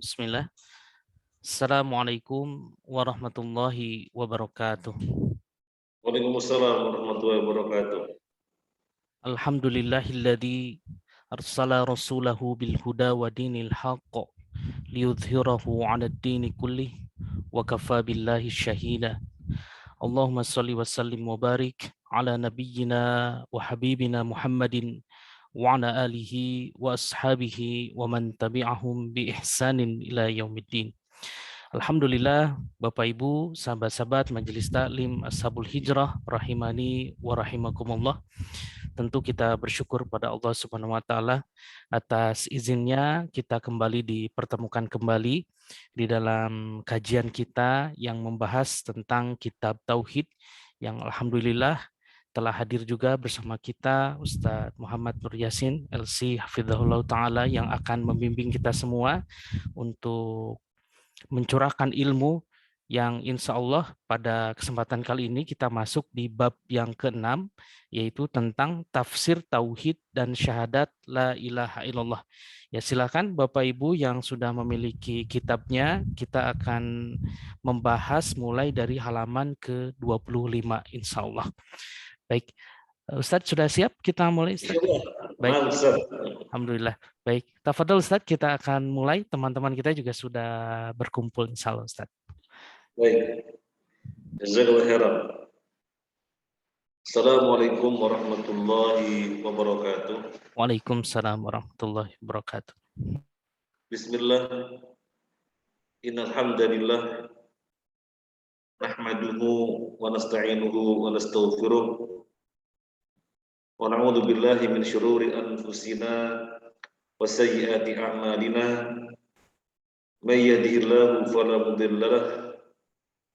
Bismillah. Assalamualaikum warahmatullahi wabarakatuh. Waalaikumsalam warahmatullahi wabarakatuh. Alhamdulillahilladzi arsala rasulahu bil huda wa dinil haqq liyudhhirahu 'ala ad-dini kullih wa kafa billahi syahida. Allahumma shalli wa sallim wa barik ala nabiyyina wa habibina Muhammadin wa ala alihi wa ashabihi wa man tabi'ahum bi ihsanin ila yaumiddin. Alhamdulillah, Bapak Ibu, sahabat-sahabat Majelis Taklim Ashabul Hijrah rahimani wa rahimakumullah. Tentu kita bersyukur pada Allah Subhanahu wa taala atas izinnya kita kembali dipertemukan kembali di dalam kajian kita yang membahas tentang kitab tauhid yang alhamdulillah telah hadir juga bersama kita Ustadz Muhammad Nur Yasin LC Hafizahullah Ta'ala yang akan membimbing kita semua untuk mencurahkan ilmu yang insya Allah pada kesempatan kali ini kita masuk di bab yang ke-6, yaitu tentang tafsir tauhid dan syahadat la ilaha illallah. Ya silakan Bapak Ibu yang sudah memiliki kitabnya, kita akan membahas mulai dari halaman ke-25 insya Allah. Baik, Ustadz sudah siap kita mulai Ustadz? Insyaallah. Baik. Nah, Ustaz. Alhamdulillah. Baik, tafadhol Ustadz, kita akan mulai. Teman-teman kita juga sudah berkumpul insya Allah Ustadz. Baik. Jazakallahu khairan. Assalamualaikum warahmatullahi wabarakatuh. Waalaikumsalam warahmatullahi wabarakatuh. Bismillah. Innal hamdalillah nahmaduhu wa nasta'inuhu wa nastaghfiruh wa na'udzu billahi min syururi anfusina wa sayyiati a'malina. May yahdihillahu fala mudilla lahu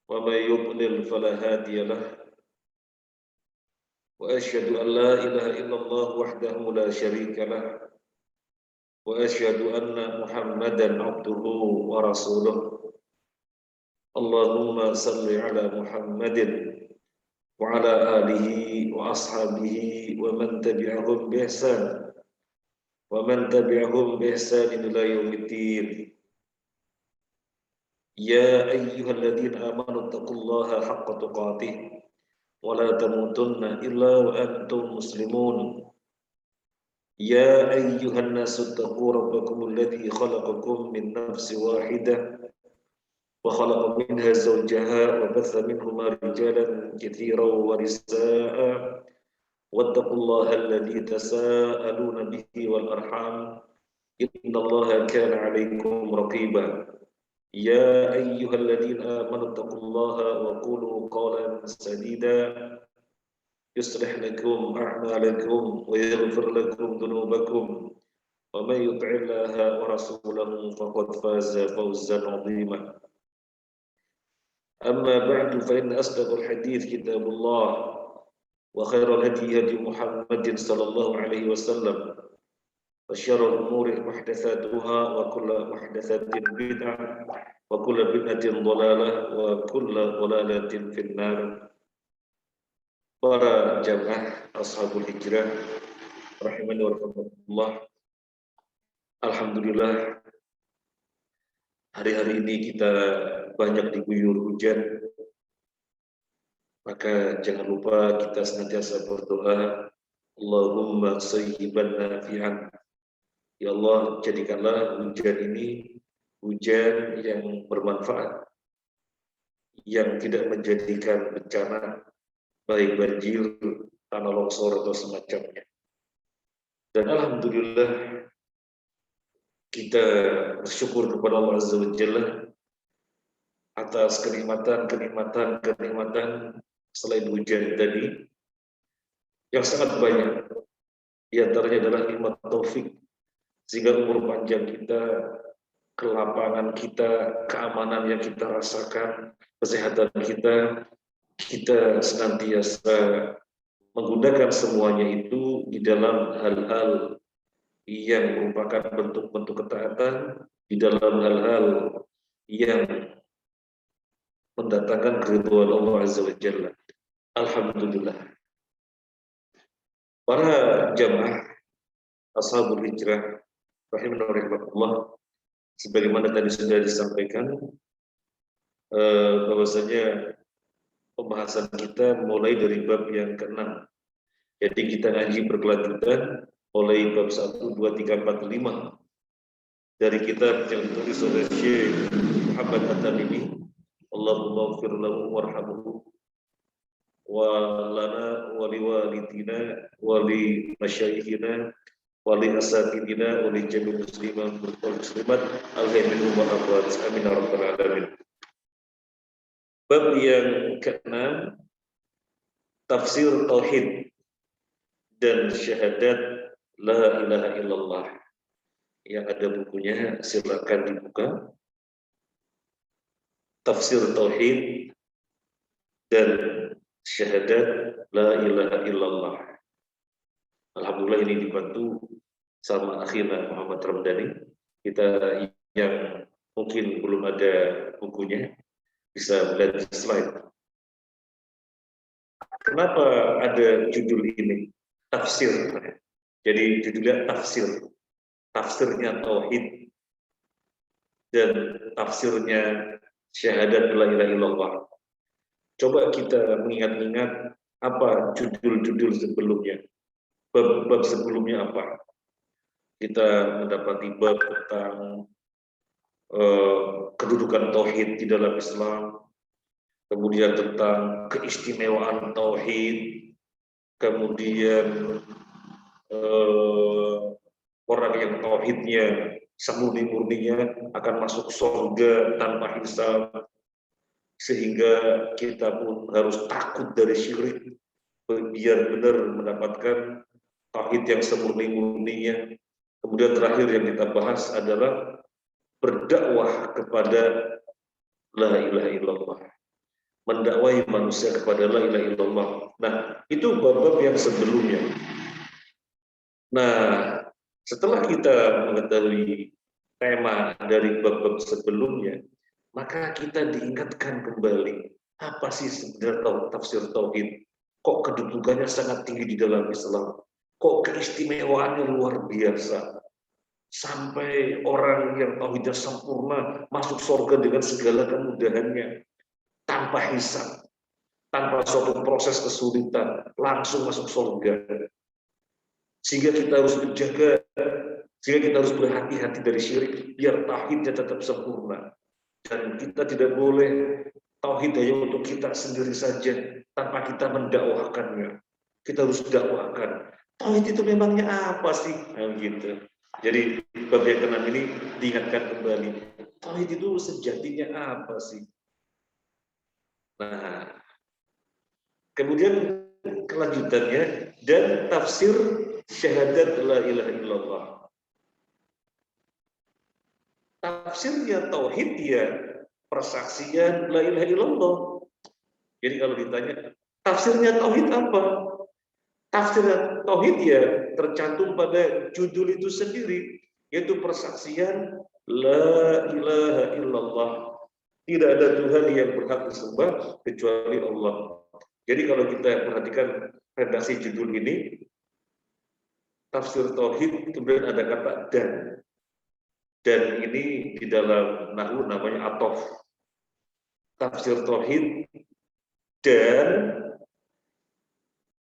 wa may yudlil fala hadiya lahu. وأشهد أن لا إله إلا الله وحده لا شريك له وأشهد أن محمدا عبده ورسوله اللهم صل على محمد وعلى آله وأصحابه ومن تبعهم بإحسان إلى يوم الدين يا أيها الذين آمنوا اتقوا الله حق تقاته ولا تموتن إلا وأنتم مسلمون يا أيها الناس اتقوا ربكم الذي خلقكم من نفس واحدة وخلق منها زوجها وبث منهما رجالا كثيرا ونساء واتقوا الله الذي تساءلون به والأرحام إن الله كان عليكم رقيبا يا أيها الذين آمنوا اتقوا الله وقولوا قولا سديدا يصلح لكم أعمالكم ويغفر لكم ذنوبكم ومن يطع الله ورسوله فقد فاز فوزا عظيما أما بعد فإن أصدق الحديث كتاب الله وخير الهدي هدي محمد صلى الله عليه وسلم وشر الأمور محدثاتها وكل محدثة بدعة وكل بدعة ضلالة وكل ضلالة في النار. Para jamaah Ashabul Hijrah rahimani wa rahimakumullah. Alhamdulillah hari-hari ini kita banyak diguyur hujan. Maka jangan lupa kita senantiasa berdoa, Allahumma sayyiban nafi'an. Ya Allah, jadikanlah hujan ini hujan yang bermanfaat, yang tidak menjadikan bencana, baik banjir, tanah longsor atau semacamnya. Dan alhamdulillah kita bersyukur kepada Allah Azza wa Jalla atas kenikmatan selain hujan tadi yang sangat banyak. Di antaranya adalah nikmat taufik, sehingga umur panjang kita, kelapangan kita, keamanan yang kita rasakan, kesehatan kita senantiasa menggunakan semuanya itu di dalam hal-hal yang merupakan bentuk-bentuk ketaatan, di dalam hal-hal yang mendatangkan keridhaan Allah Azza wa Jalla. Alhamdulillah. Para jamaah Ashabul Hijrah rahimahullah, sebagaimana tadi sudah disampaikan, bahwasanya pembahasan kita mulai dari bab yang ke-6. Jadi kita ngaji berkelanjutan mulai bab 1, 2, 3, 4, 5 dari kitab yang ditulis oleh Syekh Muhammad At-Tamimi, Allahumma ighfir lahu warhamhu wa lana wa liwalidina wa li masyayikhina wa li asatidina wa li jami'il muslimin wal muslimat al-haimin wa akhwat amin ya rabbal alamin. Bab yang ke-6, tafsir tauhid dan syahadat la ilaha illallah. Yang ada bukunya silakan dibuka. Tafsir tauhid dan syahadat la ilaha illallah. Alhamdulillah ini dibantu sama akhirnya Muhammad Ramdhani. Kita yang mungkin belum ada bukunya bisa melihat slide. Kenapa ada judul ini? Tafsir. Jadi judulnya tafsir. Tafsirnya tauhid dan tafsirnya syahadat la ilaha illallah. Coba kita mengingat-ingat apa judul-judul sebelumnya. Bab sebelumnya apa? Kita mendapati bab tentang kedudukan tauhid di dalam Islam, kemudian tentang keistimewaan tauhid, kemudian orang yang tauhidnya semurni-murninya akan masuk surga tanpa hisab, sehingga kita pun harus takut dari syirik biar benar mendapatkan tauhid yang semurni-murninya. Kemudian terakhir yang kita bahas adalah berdakwah kepada la ilaha illallah, mendakwai manusia kepada la ilaha illallah. Nah, itu bab-bab yang sebelumnya. Nah, setelah kita mengetahui tema dari bab-bab sebelumnya, maka kita diingatkan kembali, apa sih sebenarnya tafsir tauhid? Kok kedudukannya sangat tinggi di dalam Islam? Kok keistimewaannya luar biasa? Sampai orang yang tauhidnya sempurna masuk surga dengan segala kemudahannya, tanpa hisab, tanpa suatu proses kesulitan, langsung masuk surga. Sehingga kita harus menjaga, sehingga kita harus berhati-hati dari syirik, biar tauhidnya tetap sempurna. Dan kita tidak boleh tauhid hanya untuk kita sendiri saja, tanpa kita mendakwahkannya. Kita harus dakwahkan. Tauhid itu memangnya apa sih? Nah, gitu. Jadi bab yang ke-6 ini diingatkan kembali. Tauhid itu sejatinya apa sih? Nah, kemudian kelanjutannya dan tafsir syahadat la ilaha illallah. Tafsirnya tauhid ya persaksian la ilaha illallah. Jadi kalau ditanya tafsirnya tauhid apa? Tafsirnya tauhid ya tercantum pada judul itu sendiri, yaitu persaksian la ilaha illallah. Tidak ada Tuhan yang berhak disembah kecuali Allah. Jadi kalau kita perhatikan redaksi judul ini, tafsir tauhid kemudian ada kata dan ini di dalam nahwu namanya atof. Tafsir tauhid dan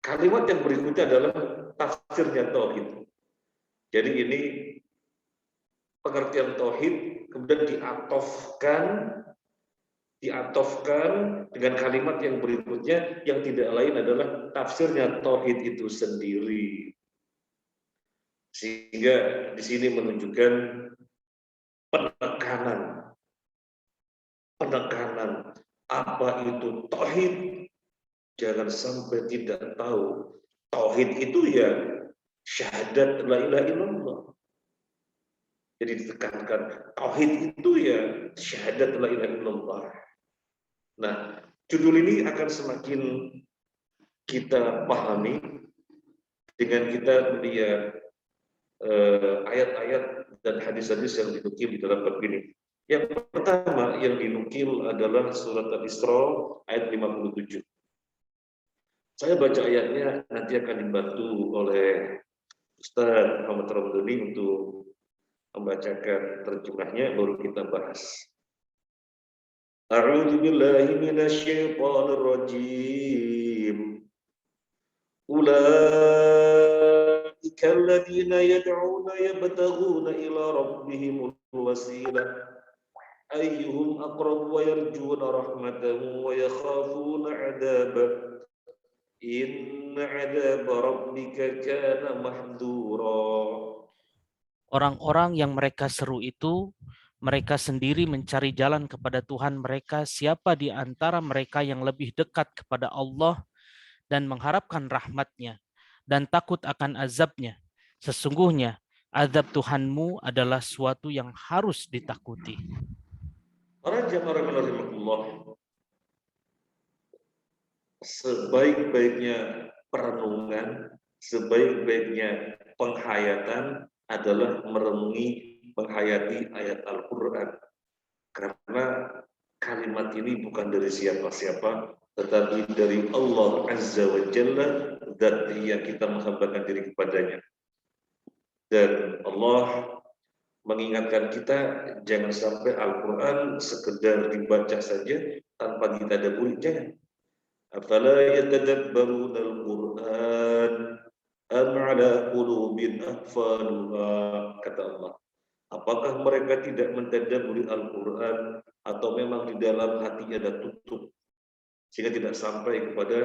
kalimat yang berikutnya adalah tafsirnya tauhid. Jadi ini pengertian tauhid kemudian diatofkan dengan kalimat yang berikutnya yang tidak lain adalah tafsirnya tauhid itu sendiri. Sehingga di sini menunjukkan penekanan apa itu tauhid. Jangan sampai tidak tahu tauhid itu ya syahadat la ilaha illallah. Jadi ditekankan tauhid itu ya syahadat la ilaha illallah. Nah, judul ini akan semakin kita pahami dengan kita melihat ayat-ayat dan hadis-hadis yang dinukil di dalam bab ini. Yang pertama yang dinukil adalah surat Al-Isra ayat 57. Saya baca ayatnya, nanti akan dibantu oleh Ustaz Muhammad Ramdhani untuk membacakan terjemahnya, baru kita bahas. A'udzu billahi minasyaitonir rajim. Ulaika alladziina yad'uuna yabtaghuna ila rabbihimul wasilah ayyuhum aqrabu wa yarjuuna rahmatahu wa yakhafuuna 'adzabah. Inna 'adzaba rabbika kana mahdura. Orang-orang yang mereka seru itu, mereka sendiri mencari jalan kepada Tuhan mereka, siapa di antara mereka yang lebih dekat kepada Allah dan mengharapkan rahmat-Nya dan takut akan azab-Nya. Sesungguhnya azab Tuhanmu adalah suatu yang harus ditakuti. Para jamaah rahimahullah, sebaik-baiknya perenungan, sebaik-baiknya penghayatan adalah merenungi, menghayati ayat Al-Quran. Karena kalimat ini bukan dari siapa-siapa, tetapi dari Allah Azza wa Jalla, zat yang kita menghambakan diri kepadanya. Dan Allah mengingatkan kita jangan sampai Al-Quran sekedar dibaca saja tanpa ditadabburi, jangan. Afala yatadabbaruna al-Quran am ala qulubin aqfaluha, kata Allah. Apakah mereka tidak mentadabburi Al-Quran atau memang di dalam hatinya ada tutup sehingga tidak sampai kepada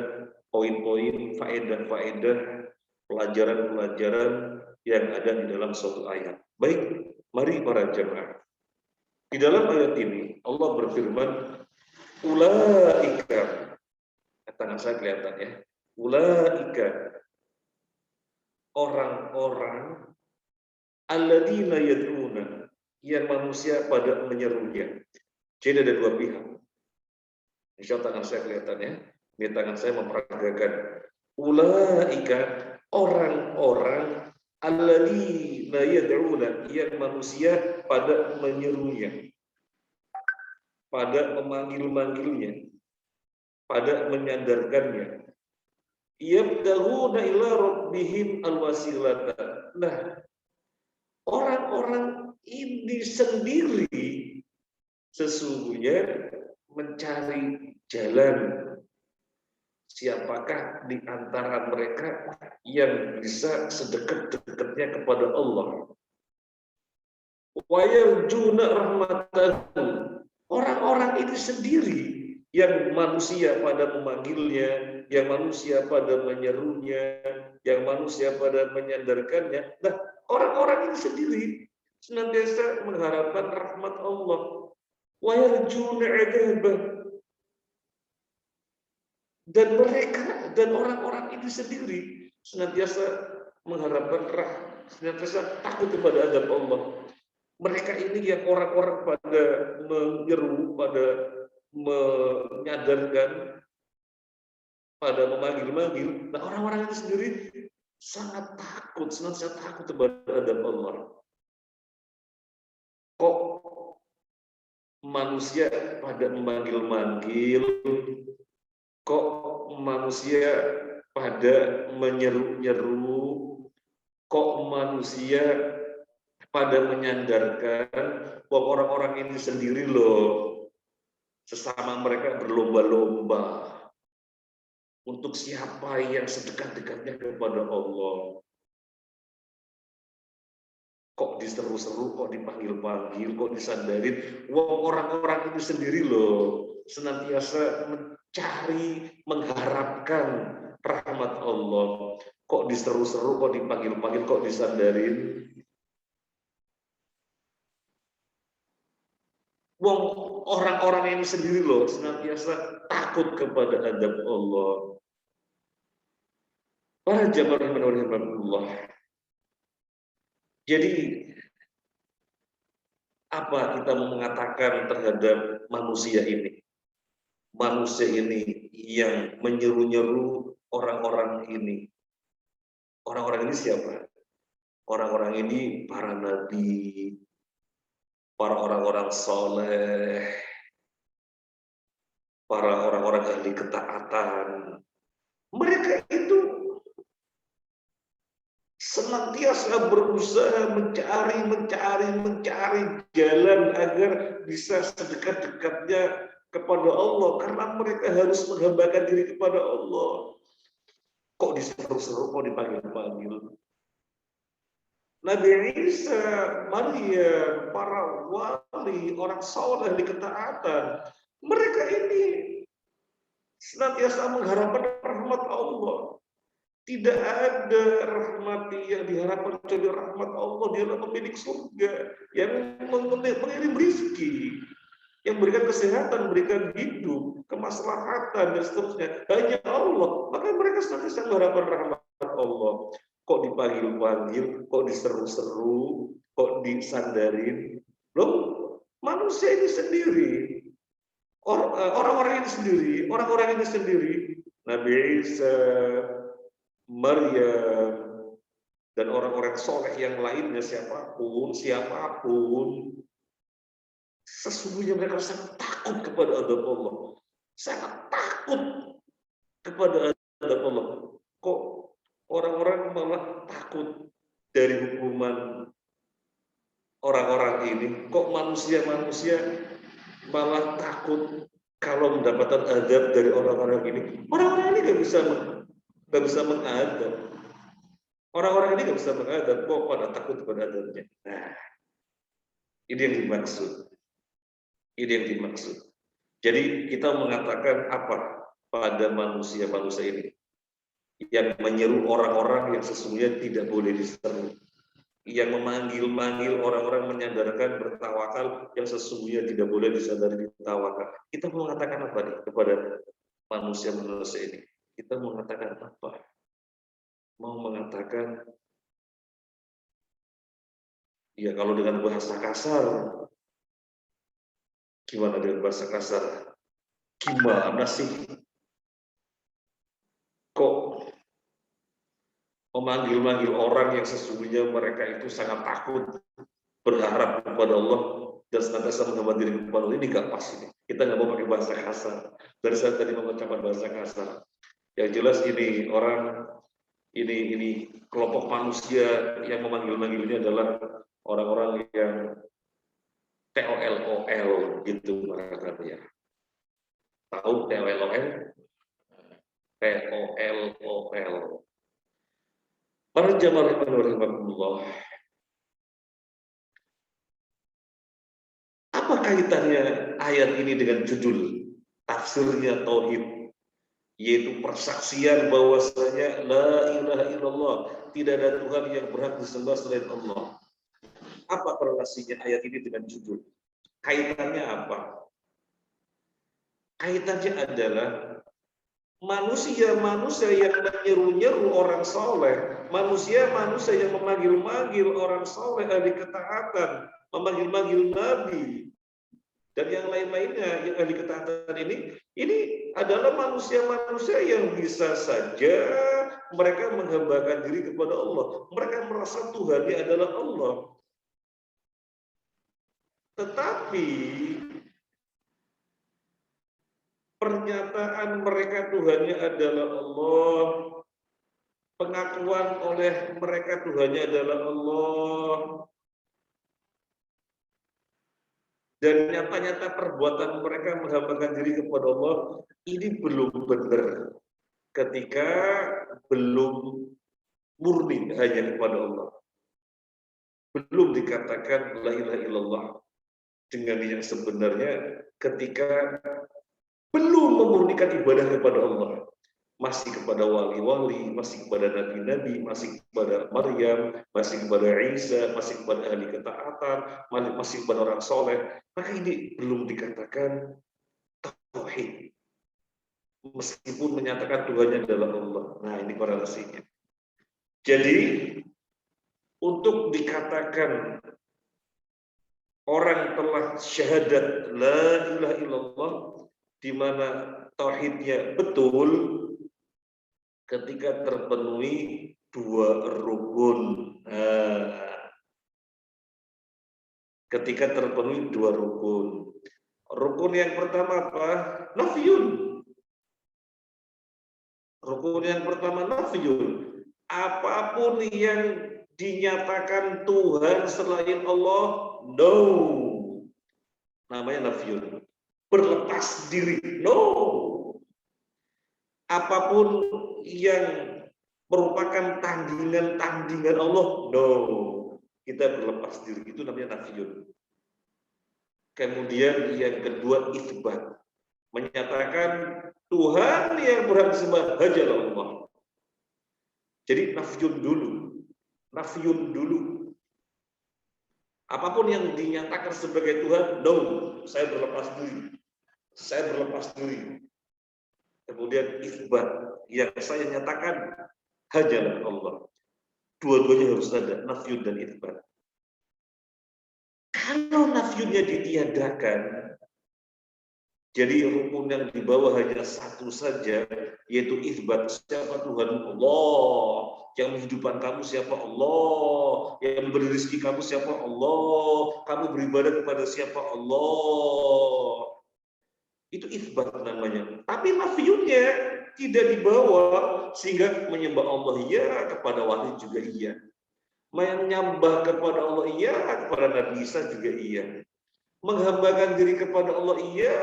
poin-poin, faedah-faedah, pelajaran-pelajaran yang ada di dalam suatu ayat. Baik, mari para jemaah. Di dalam ayat ini Allah berfirman, ulaika, tangan saya kelihatan ya, ulaika, orang-orang alladzina yad'una, yang manusia pada menyerunya. Jadi ada dua pihak. Insya Allah tangan saya kelihatan ya. Ini tangan saya memperagakan. Ulaika, orang-orang alladzina yad'una, yang manusia pada menyerunya, pada memanggil-manggilnya, pada menyandarkannya. Yabtaghuna ila rabbihim alwasilata. Nah, orang-orang ini sendiri sesungguhnya mencari jalan. Siapakah di antara mereka yang bisa sedekat-dekatnya kepada Allah? Wa yarjuna rahmatahu. Orang-orang ini sendiri yang manusia pada memanggilnya, yang manusia pada menyerunya, yang manusia pada menyandarkannya. Nah, orang-orang ini sendiri senantiasa mengharapkan rahmat Allah. Wa yarjuna 'adzabah. Dan mereka dan orang-orang itu sendiri senantiasa mengharapkan senantiasa takut kepada azab Allah. Mereka ini yang orang-orang pada menyeru, pada menyadarkan, pada memanggil-manggil. Nah, orang-orang itu sendiri sangat takut, senantiasa takut kepada azab Allah. Kok manusia pada memanggil-manggil? Kok manusia pada menyeru-nyeru? Kok manusia pada menyandarkan? Bahwa orang-orang ini sendiri loh, sesama mereka berlomba-lomba untuk siapa yang sedekat-dekatnya kepada Allah. Kok diseru-seru, kok dipanggil-panggil, kok disandarin? Wah, orang-orang itu sendiri loh senantiasa mencari, mengharapkan rahmat Allah. Kok diseru-seru, kok dipanggil-panggil, kok disandarin? Wong, orang-orang ini sendiri loh senantiasa takut kepada azab Allah. Para jamaah rahimahullah. Jadi apa kita mengatakan terhadap manusia ini? Manusia ini yang menyeru-nyeru orang-orang ini. Orang-orang ini siapa? Orang-orang ini para nabi, para orang-orang soleh, para orang-orang ahli ketaatan. Mereka itu senantiasa berusaha mencari jalan agar bisa sedekat-dekatnya kepada Allah, karena mereka harus menghambakan diri kepada Allah. Kok diseru-seru, kok dipanggil-panggil? Nabi Isa, Maria, para wali, orang soleh di ketaatan, mereka ini senantiasa mengharapkan rahmat Allah. Tidak ada rahmat yang diharapkan kecuali rahmat Allah. Dia adalah pemilik surga yang mengirim rezeki, yang berikan kesehatan, berikan hidup, kemaslahatan dan seterusnya. Hanya Allah. Maka mereka senantiasa mengharapkan rahmat Allah. Kok dipanggil-panggil, kok diseru-seru, kok disandarin. Loh, manusia ini sendiri, orang-orang ini sendiri, Nabi Isa, Maryam, dan orang-orang soleh yang lainnya, siapapun, sesungguhnya mereka sangat takut kepada adab Allah, sangat takut kepada adab Allah. Kok orang-orang malah takut dari hukuman orang-orang ini? Kok manusia-manusia malah takut kalau mendapatkan adab dari orang-orang ini? Orang-orang ini nggak bisa mengadab. Orang-orang ini nggak bisa mengadab, kok pada takut kepada adabnya. Nah, ini yang dimaksud. Jadi kita mengatakan apa pada manusia-manusia ini yang menyeru orang-orang yang sesungguhnya tidak boleh diseru, yang memanggil-manggil orang-orang menyadarkan bertawakal yang sesungguhnya tidak boleh disadari bertawakal. Kita mengatakan apa nih kepada manusia-manusia ini? Kita mengatakan apa? Mau mengatakan, ya kalau dengan bahasa kasar, gimana dengan bahasa kasar? Gimana sih? Kok memanggil-manggil orang yang sesungguhnya mereka itu sangat takut, berharap kepada Allah, dan senantiasa menghamba diri kepada Allah? Ini nggak pas ini. Kita nggak mau pakai bahasa kasar. Dari saya tadi mengucapkan bahasa kasar. Yang jelas ini orang, ini kelompok manusia yang memanggil-manggil ini adalah orang-orang yang TOLOL gitu makanya. Tahu TOLOL? TOLOL. Para jamaah rahimahullah. Apa kaitannya ayat ini dengan judul tafsirnya tauhid, yaitu persaksian bahwasanya la ilaha illallah, tidak ada Tuhan yang berhak disembah selain Allah. Apa korelasinya ayat ini dengan judul? Kaitannya apa? Kaitannya adalah manusia-manusia yang menyeru-nyeru orang soleh, manusia-manusia yang memanggil-manggil orang soleh ahli ketaatan, memanggil-manggil nabi, dan yang lain-lainnya yang ahli ketaatan ini adalah manusia-manusia yang bisa saja mereka menghambakan diri kepada Allah. Mereka merasa Tuhannya adalah Allah. Tetapi pernyataan mereka Tuhannya adalah Allah, pengakuan oleh mereka Tuhannya adalah Allah, dan nyata-nyata perbuatan mereka menghambakan diri kepada Allah, ini belum benar ketika belum murni hanya kepada Allah. Belum dikatakan la ilaha illallah dengan yang sebenarnya ketika belum memurnikan ibadah kepada Allah, masih kepada wali-wali, masih kepada nabi-nabi, masih kepada Maryam, masih kepada Isa, masih kepada ahli ketaatan, masih kepada orang soleh, maka ini belum dikatakan tauhid. Meskipun menyatakan Tuhannya adalah Allah. Nah, ini korelasinya. Jadi untuk dikatakan orang telah syahadat la ilaha illallah, di mana tauhidnya betul ketika terpenuhi dua rukun. Ketika terpenuhi dua rukun. Rukun yang pertama apa? Nafyun. Rukun yang pertama nafyun. Apapun yang dinyatakan Tuhan selain Allah, no. Namanya nafyun. Berlepas diri, no. Apapun yang merupakan tandingan Allah, no. Kita berlepas diri, itu namanya nafyun. Kemudian yang kedua, itsbat. Menyatakan Tuhan yang berhak disembah hanyalah Allah. Jadi nafyun dulu. Apapun yang dinyatakan sebagai Tuhan, no, saya berlepas diri. Kemudian itsbat, yang saya nyatakan hanyalah Allah. Dua-duanya harus ada, nafyun dan itsbat. Kalau nafyunnya ditiadakan, jadi rukun yang di bawah hanya satu saja, yaitu itsbat. Siapa Tuhan? Allah. Yang menghidupkan kamu siapa? Allah. Yang memberi rezeki kamu siapa? Allah. Kamu beribadah kepada siapa? Allah. Itu itsbat namanya. Tapi nafyunnya tidak dibawa, sehingga menyembah Allah iya, kepada wali juga iya. Menyembah kepada Allah iya, kepada Nabi Isa juga iya. Menghambakan diri kepada Allah iya,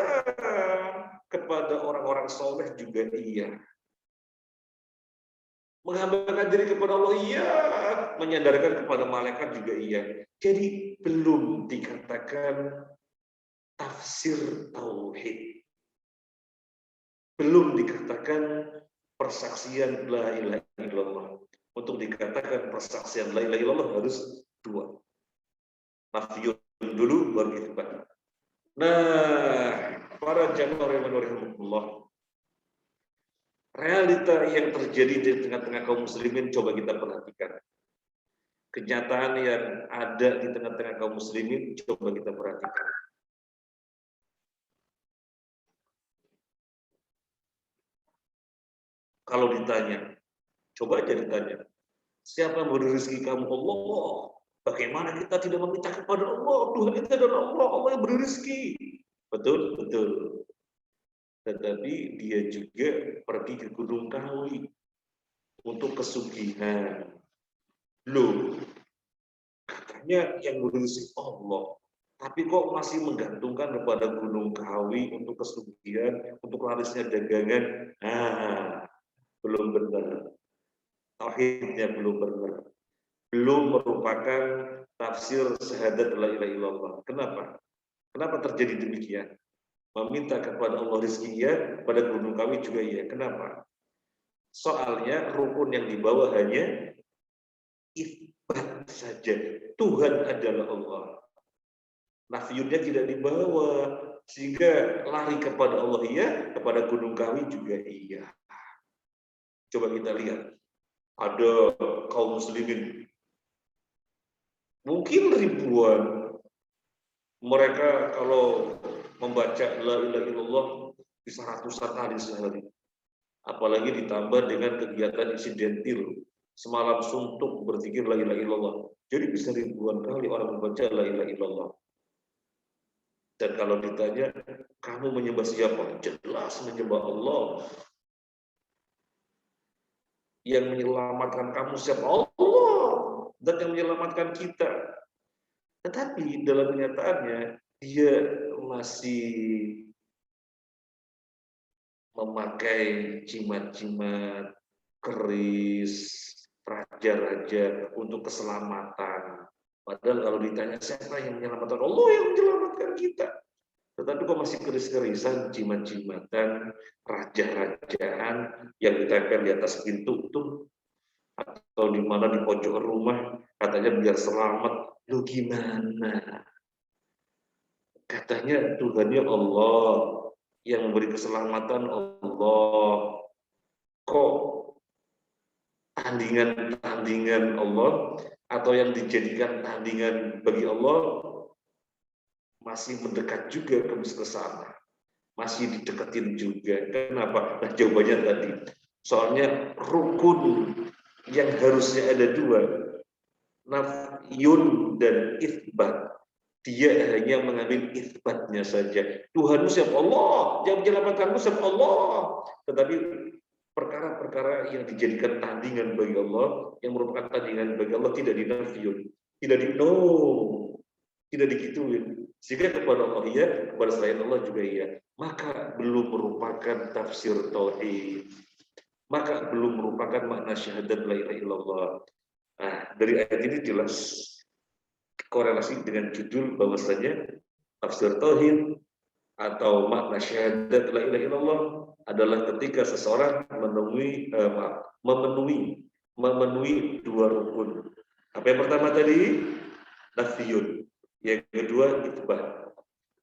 kepada orang-orang soleh juga iya. Menghambakan diri kepada Allah iya, menyandarkan kepada malaikat juga iya. Jadi belum dikatakan tafsir tauhid, belum dikatakan persaksian la ilaha illallah. Untuk dikatakan persaksian la ilaha illallah harus dua, nafyun dulu baru itsbat. Nah, para jamaah rahimahullah, realita yang terjadi di tengah-tengah kaum muslimin coba kita perhatikan. Kenyataan yang ada di tengah-tengah kaum muslimin coba kita perhatikan. Kalau ditanya, coba aja ditanya, siapa yang memberi rezeki kamu? Allah. Bagaimana kita tidak meminta kepada Allah? Tuhan itu adalah Allah, Allah yang beri rezeki. Betul, betul. Tetapi dia juga pergi ke Gunung Kawi untuk kesugihan. Loh, katanya yang beri rezeki Allah. Tapi kok masih menggantungkan kepada Gunung Kawi untuk kesugihan, untuk larisnya dagangan? Nah, belum benar. Tauhidnya belum benar. Belum merupakan tafsir syahadat la ilaha illallah. Kenapa? Kenapa terjadi demikian? Meminta kepada Allah rezeki ya, pada Gunung Kawi juga ya. Kenapa? Soalnya rukun yang dibawa hanya itsbat saja. Tuhan adalah Allah. Nafyunnya tidak dibawa, sehingga lari kepada Allah iya, kepada Gunung Kawi juga iya. Coba kita lihat, ada kaum muslimin mungkin ribuan, mereka kalau membaca la ilaha illallah bisa ratusan kali sehari. Apalagi ditambah dengan kegiatan insidentil, semalam suntuk berzikir la ilaha illallah. Jadi bisa ribuan kali orang membaca la ilaha illallah. Dan kalau ditanya, kamu menyembah siapa? Jelas menyembah Allah. Yang menyelamatkan kamu siapa? Allah. Dan yang menyelamatkan kita. Tetapi dalam kenyataannya, dia masih memakai jimat-jimat, keris, raja-raja untuk keselamatan. Padahal kalau ditanya siapa yang menyelamatkan, Allah yang menyelamatkan kita. Tetapi kok masih keris-kerisan, jimat-jimatan, raja-rajaan yang ditempel di atas pintu tuh, atau di mana di pojok rumah, katanya biar selamat. Lu gimana? Katanya Tuhannya Allah, yang memberi keselamatan Allah. Kok tandingan Allah atau yang dijadikan tandingan bagi Allah masih mendekat juga ke sana, masih dideketin juga. Kenapa? Nah, jawabannya tadi, soalnya rukun yang harusnya ada dua, nafyun dan itsbat, dia hanya mengambil itsbatnya saja. Tuhanmu siapa? Allah. Yang menyelamatkanmu siapa? Allah. Tetapi perkara-perkara yang dijadikan tandingan bagi Allah, yang merupakan tandingan bagi Allah tidak dinafiyun, tidak tidak digituin. Sehingga kepada Allah iya, kepada selain Allah juga iya. Maka belum merupakan tafsir tauhid. Maka belum merupakan makna syahadat la ilaha illallah. Nah, dari ayat ini jelas korelasi dengan judul bahwasanya tafsir tauhid atau makna syahadat la ilaha illallah adalah ketika seseorang memenuhi dua rukun. Apa yang pertama tadi? Nafiyun. Yang kedua itsbat.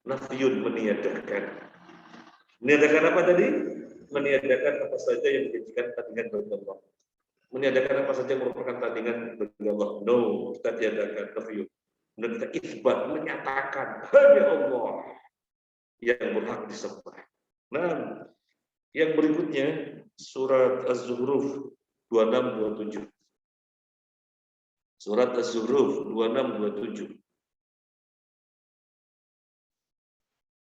Nafiyun meniadakan. Meniadakan apa tadi? Meniadakan apa saja yang menjadikan tandingan bagi Allah. Meniadakan apa saja yang merupakan tandingan bagi Allah. No, kita tiadakan nafiyun. Kemudian kita itsbat, menyatakan hanya Allah yang berhak disembah. Nah, yang berikutnya surat Az-Zukhruf 26-27. Surat Az-Zukhruf 26-27.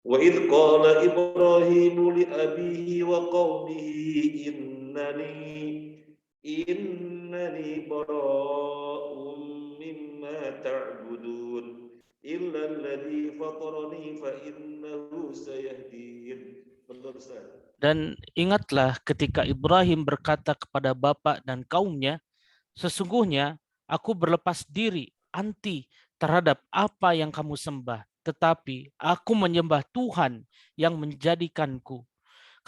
Wa idh qala Ibrahimu li abihi wa qaumihi innani bara'un mimma ta'budun illa alladhi fatarani fa innahu sayahdin. Dan ingatlah ketika Ibrahim berkata kepada bapak dan kaumnya, sesungguhnya aku berlepas diri anti terhadap apa yang kamu sembah, tetapi aku menyembah Tuhan yang menjadikanku,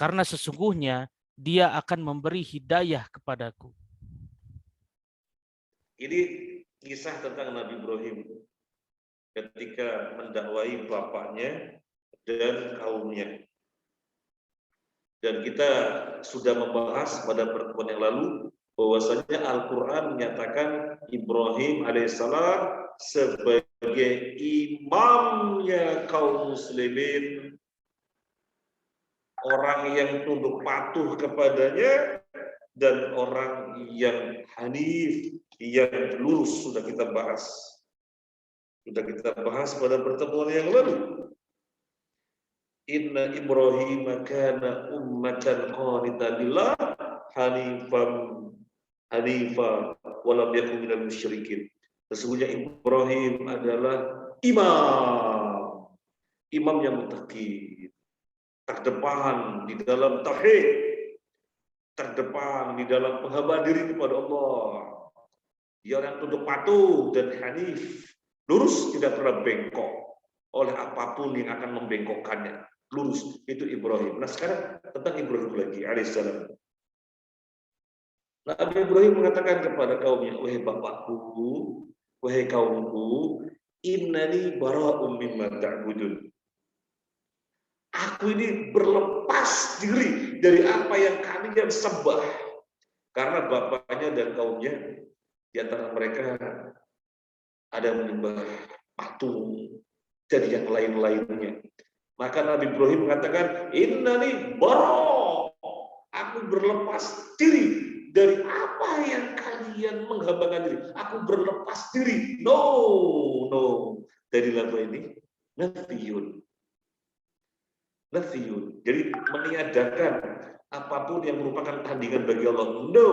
karena sesungguhnya Dia akan memberi hidayah kepadaku. Ini kisah tentang Nabi Ibrahim ketika mendakwai bapaknya dan kaumnya. Dan kita sudah membahas pada pertemuan yang lalu bahwasanya Al-Quran menyatakan Ibrahim alaihissalam sebagai imamnya kaum muslimin, orang yang tunduk patuh kepadanya dan orang yang hanif, yang lurus. Sudah kita bahas pada pertemuan yang lalu. Inna Ibrahim kana ummatan qanitan lillah hanifa wa lam yakun minal musyrikin. Sesungguhnya Ibrahim adalah imam yang muttaqi, terdepan di dalam tauhid, terdepan di dalam penghambaan diri kepada Allah. Dia orang tunduk patuh dan hanif, lurus, tidak pernah bengkok oleh apapun yang akan membengkokkannya. Lurus, itu Ibrahim. Nah sekarang tentang Ibrahim lagi alaihissalam. Nabi Ibrahim mengatakan kepada kaumnya, wahai bapakku, wahai kaumku, innani bara'um mimma ta'budun. Aku ini berlepas diri dari apa yang kalian sembah. Karena bapaknya dan kaumnya, di antara mereka ada menyembah patung dan yang lain-lainnya. Maka Nabi Ibrahim mengatakan, innani bara', aku berlepas diri dari apa yang kalian menghambakan diri. Aku berlepas diri. No. Dari lafaz ini, nafiyun. Jadi meniadakan apapun yang merupakan tandingan bagi Allah. No.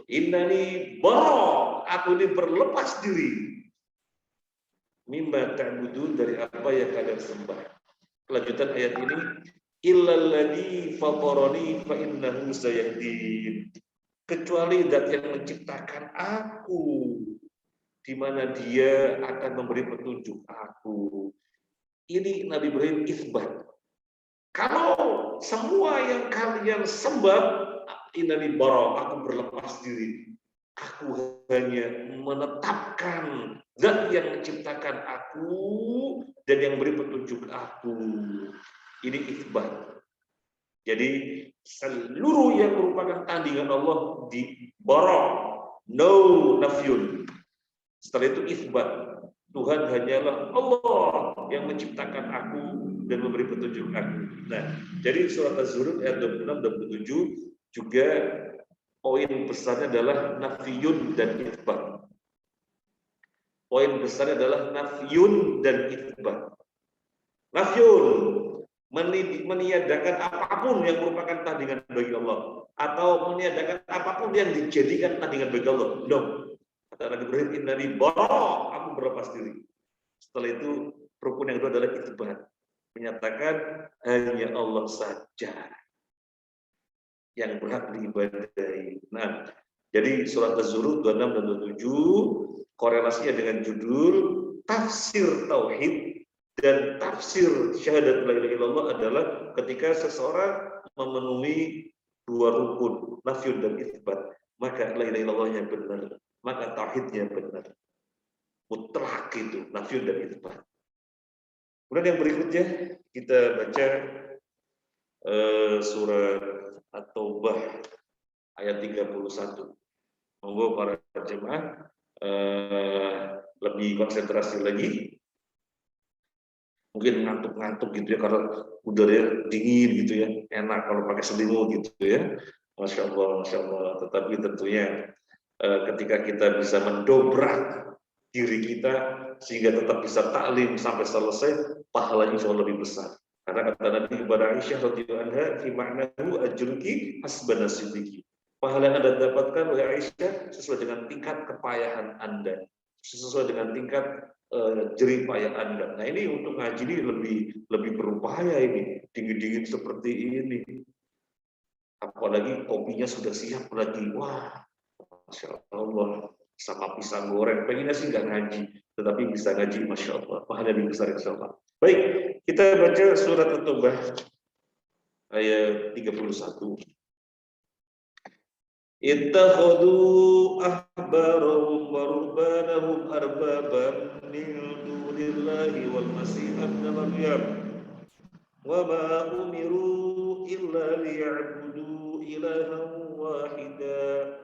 Innani bara', aku ini berlepas diri. Mimma ta'budun, dari apa yang kalian sembah. Kelanjutan ayat ini, illalladzi fatarani fa innahu sayahdin. Kecuali zat yang menciptakan aku, di mana dia akan memberi petunjuk aku. Ini Nabi Ibrahim isbat. Kalau semua yang kalian sembah, innani bara', aku berlepas diri. Aku hanya menetapkan zat yang menciptakan aku dan yang beri petunjuk aku. Ini isbat. Jadi seluruh yang merupakan tandingan Allah di bara', no nafyun. Setelah itu isbat. Tuhan hanyalah Allah yang menciptakan aku dan memberi petunjuk aku. Nah, jadi surat Az-Zukhruf ayat 26-27 juga poin besarnya adalah nafiyun dan itsbat. Poin besarnya adalah nafiyun dan itsbat. Nafiyun, meniadakan apapun yang merupakan tandingan bagi Allah, atau meniadakan apapun yang dijadikan tandingan bagi Allah. No. Kata Nabi Ibrahim, innani bara, aku berlepas diri. Setelah itu rukun yang kedua adalah itibar, menyatakan hanya Allah saja yang berhak diibadahi. Nah, jadi surat Az-Zukhruf 26 dan 27 korelasinya dengan judul tafsir tauhid dan tafsir syahadat la ilaha illallah adalah ketika seseorang memenuhi dua rukun, nafyun dan itsbat, maka la ilaha illallahnya benar, maka tauhidnya benar. Mutlak itu, nafyun dan itsbat. Kemudian yang berikutnya kita baca surat At-Taubah ayat 31. Monggo para jemaah lebih konsentrasi lagi. Mungkin ngantuk-ngantuk gitu ya, karena udaranya dingin gitu ya, enak kalau pakai selimut gitu ya. Masya Allah, Masya Allah. Tetapi tentunya ketika kita bisa mendobrak diri kita sehingga tetap bisa taklim sampai selesai, pahalanya jauh lebih besar. Karena kata Nabi kepada Aisyah radhiyallahu anha, "Fi ma'nahu ajruki hasbana siddiqi." Pahala yang Anda dapatkan oleh Aisyah sesuai dengan tingkat kepayahan Anda, sesuai dengan tingkat jerih payah Anda. Nah, ini untuk ngaji ini lebih berupaya ini, dingin-dingin seperti ini. Apalagi kopinya sudah siap lagi. Wah, Masya Allah, sama pisang goreng. Pengennya sih nggak ngaji, tetapi bisa ngaji, Masya Allah. Pahala lebih besar insya Allah. Baik, kita baca surat At-Taubah ayat 31. Ittakhadhu ahbarahum wa rubbanahum arbaban min dunillahi wal masih ibn Maryam wa ma umiru illa liya'budu ilahan wahida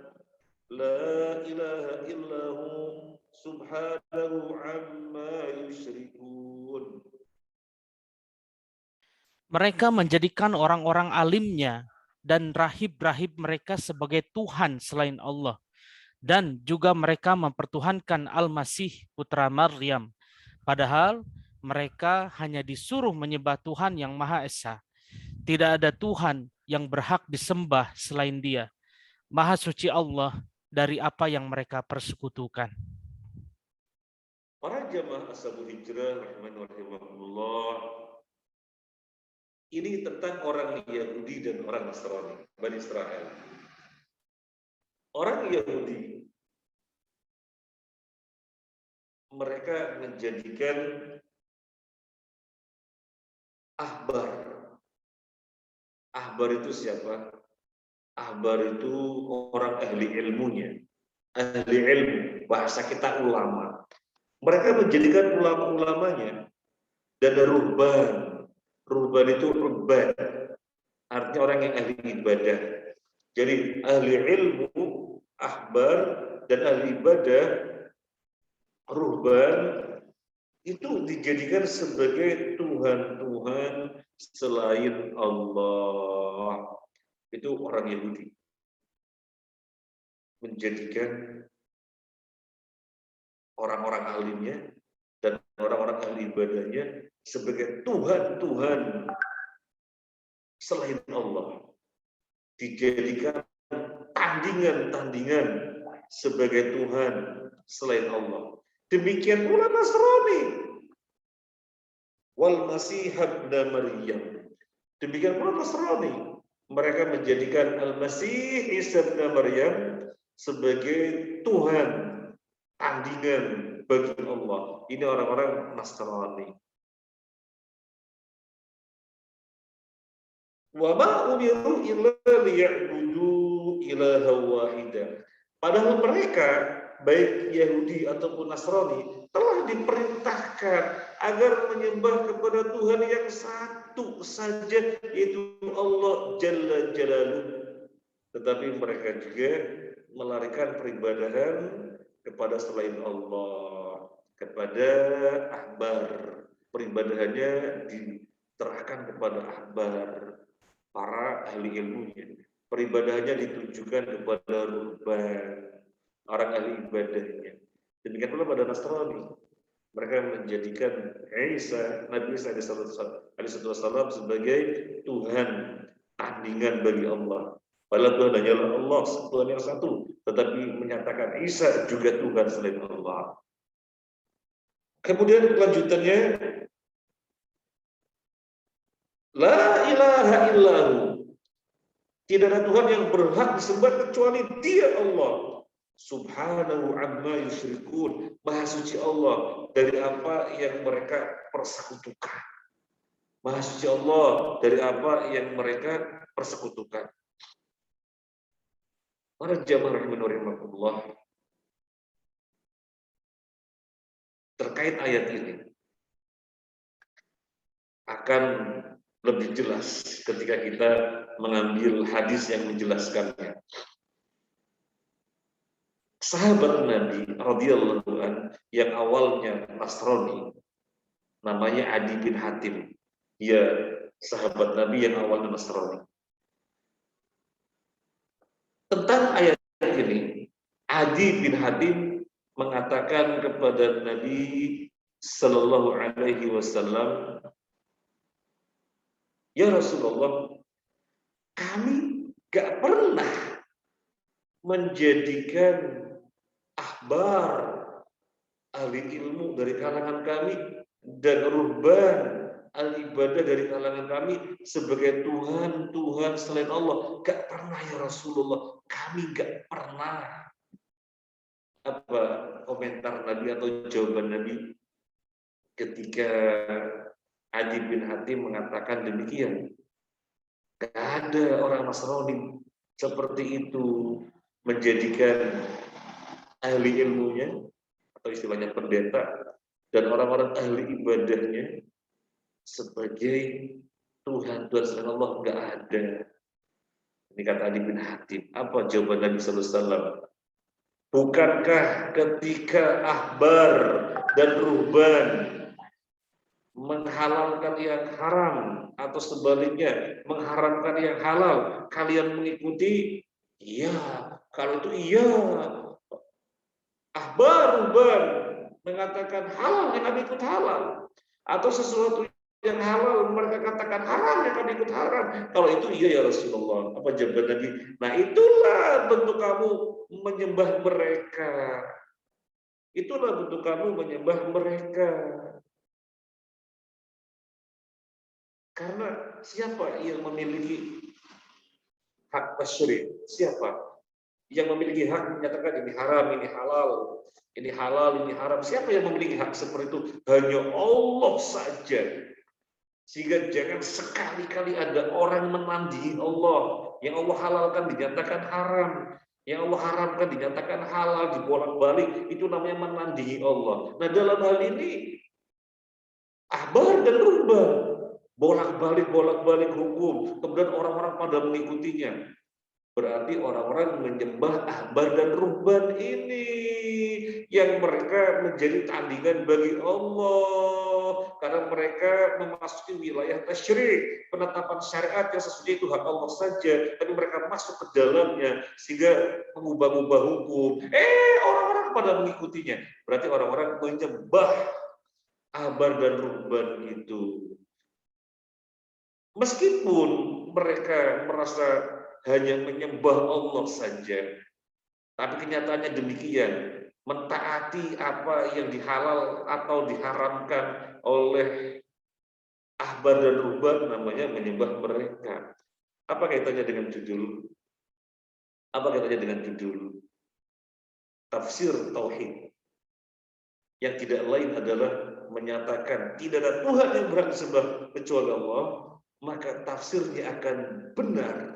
la ilaha illahu subhanahu amma yusyrikun. Mereka menjadikan orang-orang alimnya dan rahib-rahib mereka sebagai Tuhan selain Allah. Dan juga mereka mempertuhankan Al-Masih putra Maryam. Padahal mereka hanya disuruh menyembah Tuhan yang Maha Esa. Tidak ada Tuhan yang berhak disembah selain Dia. Maha suci Allah dari apa yang mereka persekutukan. Para jamaah Ashabul Hijrah rahimahullah, ini tentang orang Yahudi dan orang Nasrani, Bani Israel. Orang Yahudi, mereka menjadikan ahbar. Ahbar itu siapa? Ahbar itu orang ahli ilmunya. Ahli ilmu, bahasa kita ulama. Mereka menjadikan ulama-ulamanya dan ruhban. Ruhban itu ruhban, artinya orang yang ahli ibadah. Jadi ahli ilmu, ahbar, dan ahli ibadah, ruhban, itu dijadikan sebagai Tuhan-Tuhan selain Allah. Itu orang Yahudi. Menjadikan orang-orang alimnya dan orang-orang ahli ibadahnya sebagai Tuhan-Tuhan selain Allah. Dijadikan tandingan-tandingan sebagai Tuhan selain Allah. Demikian pula Nasrani. Wal Masih ibn Maryam. Demikian pula Nasrani. Mereka menjadikan Al-Masih Isa ibn Maryam sebagai Tuhan, tandingan bagi Allah. Ini orang-orang Nasrani. Wa ma umiru illa liya'budu ilaha wahida. Padahal mereka, baik Yahudi ataupun Nasrani, telah diperintahkan agar menyembah kepada Tuhan yang satu saja, yaitu Allah Jalla Jalaluhu. Tetapi mereka juga melarikan peribadahan kepada selain Allah, kepada ahbar. Peribadahannya diterahkan kepada ahbar, para ahli ilmunya. Peribadahannya ditujukan kepada ruhban, orang ahli ibadahnya. Demikian pula pada Nasrani. Mereka menjadikan Isa, Nabi Isa alaihissalam sebagai Tuhan tandingan bagi Allah. Padahal Tuhan hanyalah Allah, Tuhan yang satu. Tetapi menyatakan Isa juga Tuhan selain Allah. Kemudian lanjutannya, La ilaha illahu. Tidak ada Tuhan yang berhak disembah kecuali Dia Allah. Subhanahu amma yusyrikun. Maha suci Allah dari apa yang mereka persekutukan. Maha suci Allah dari apa yang mereka persekutukan. Para jamaah rahimakumullah, terkait ayat ini akan lebih jelas ketika kita mengambil hadis yang menjelaskannya. Sahabat Nabi radhiyallahu anhu yang awalnya Nasrani, namanya Adi bin Hatim. Dia sahabat Nabi yang awalnya Nasrani. Tentang ayat ini, Adi bin Hatim mengatakan kepada Nabi Sallallahu Alaihi Wasallam, ya Rasulullah, kami gak pernah menjadikan ahbar ahli ilmu dari kalangan kami dan ruhban ahli ibadah dari kalangan kami sebagai Tuhan selain Allah. Gak pernah ya Rasulullah, kami gak pernah. Apa komentar Nabi atau jawaban Nabi ketika Adi bin Hatim mengatakan demikian? Gak ada orang Nasrani seperti itu menjadikan ahli ilmunya atau istilahnya pendeta dan orang-orang ahli ibadahnya sebagai Tuhan selain Allah. Enggak ada. Ini kata Adi bin Hatim. Apa jawaban Nabi sallallahu alaihi wasallam? Bukankah ketika ahbar dan ruhban menghalalkan yang haram atau sebaliknya mengharamkan yang halal, kalian mengikuti? Iya, kalau itu iya. Ahbar ruhban mengatakan halal, yang kami ikut halal, atau sesuatu yang halal mereka katakan haram, yang kami ikut haram. Kalau itu iya ya Rasulullah. Apa jawaban Nabi? Nah itulah bentuk kamu menyembah mereka. Itulah bentuk kamu menyembah mereka. Karena siapa yang memiliki hak tasyri'? Siapa yang memiliki hak menyatakan ini haram, ini halal, ini halal, ini haram? Siapa yang memiliki hak seperti itu? Hanya Allah saja. Sehingga jangan sekali-kali ada orang menandingi Allah. Yang Allah halalkan dinyatakan haram, yang Allah haramkan dinyatakan halal, dibolak-balik, itu namanya menandingi Allah. Nah dalam hal ini ahbar dan ruhban bolak-balik hukum, kemudian orang-orang pada mengikutinya. Berarti orang-orang menyembah ahbar dan ruhban ini yang mereka menjadi tandingan bagi Allah karena mereka memasuki wilayah tasyri', penetapan syariat yang sesungguhnya itu hak Allah saja, tapi mereka masuk ke dalamnya sehingga mengubah-ubah hukum. Orang-orang pada mengikutinya. Berarti orang-orang menyembah ahbar dan ruhban itu. Meskipun mereka merasa hanya menyembah Allah saja, tapi kenyataannya demikian, mentaati apa yang dihalal atau diharamkan oleh ahbar dan ruhban namanya menyembah mereka. Apa kaitannya dengan judul? Apa kaitannya dengan judul? Tafsir Tauhid. Yang tidak lain adalah menyatakan tidak ada Tuhan yang berhak disembah kecuali Allah, maka tafsirnya akan benar.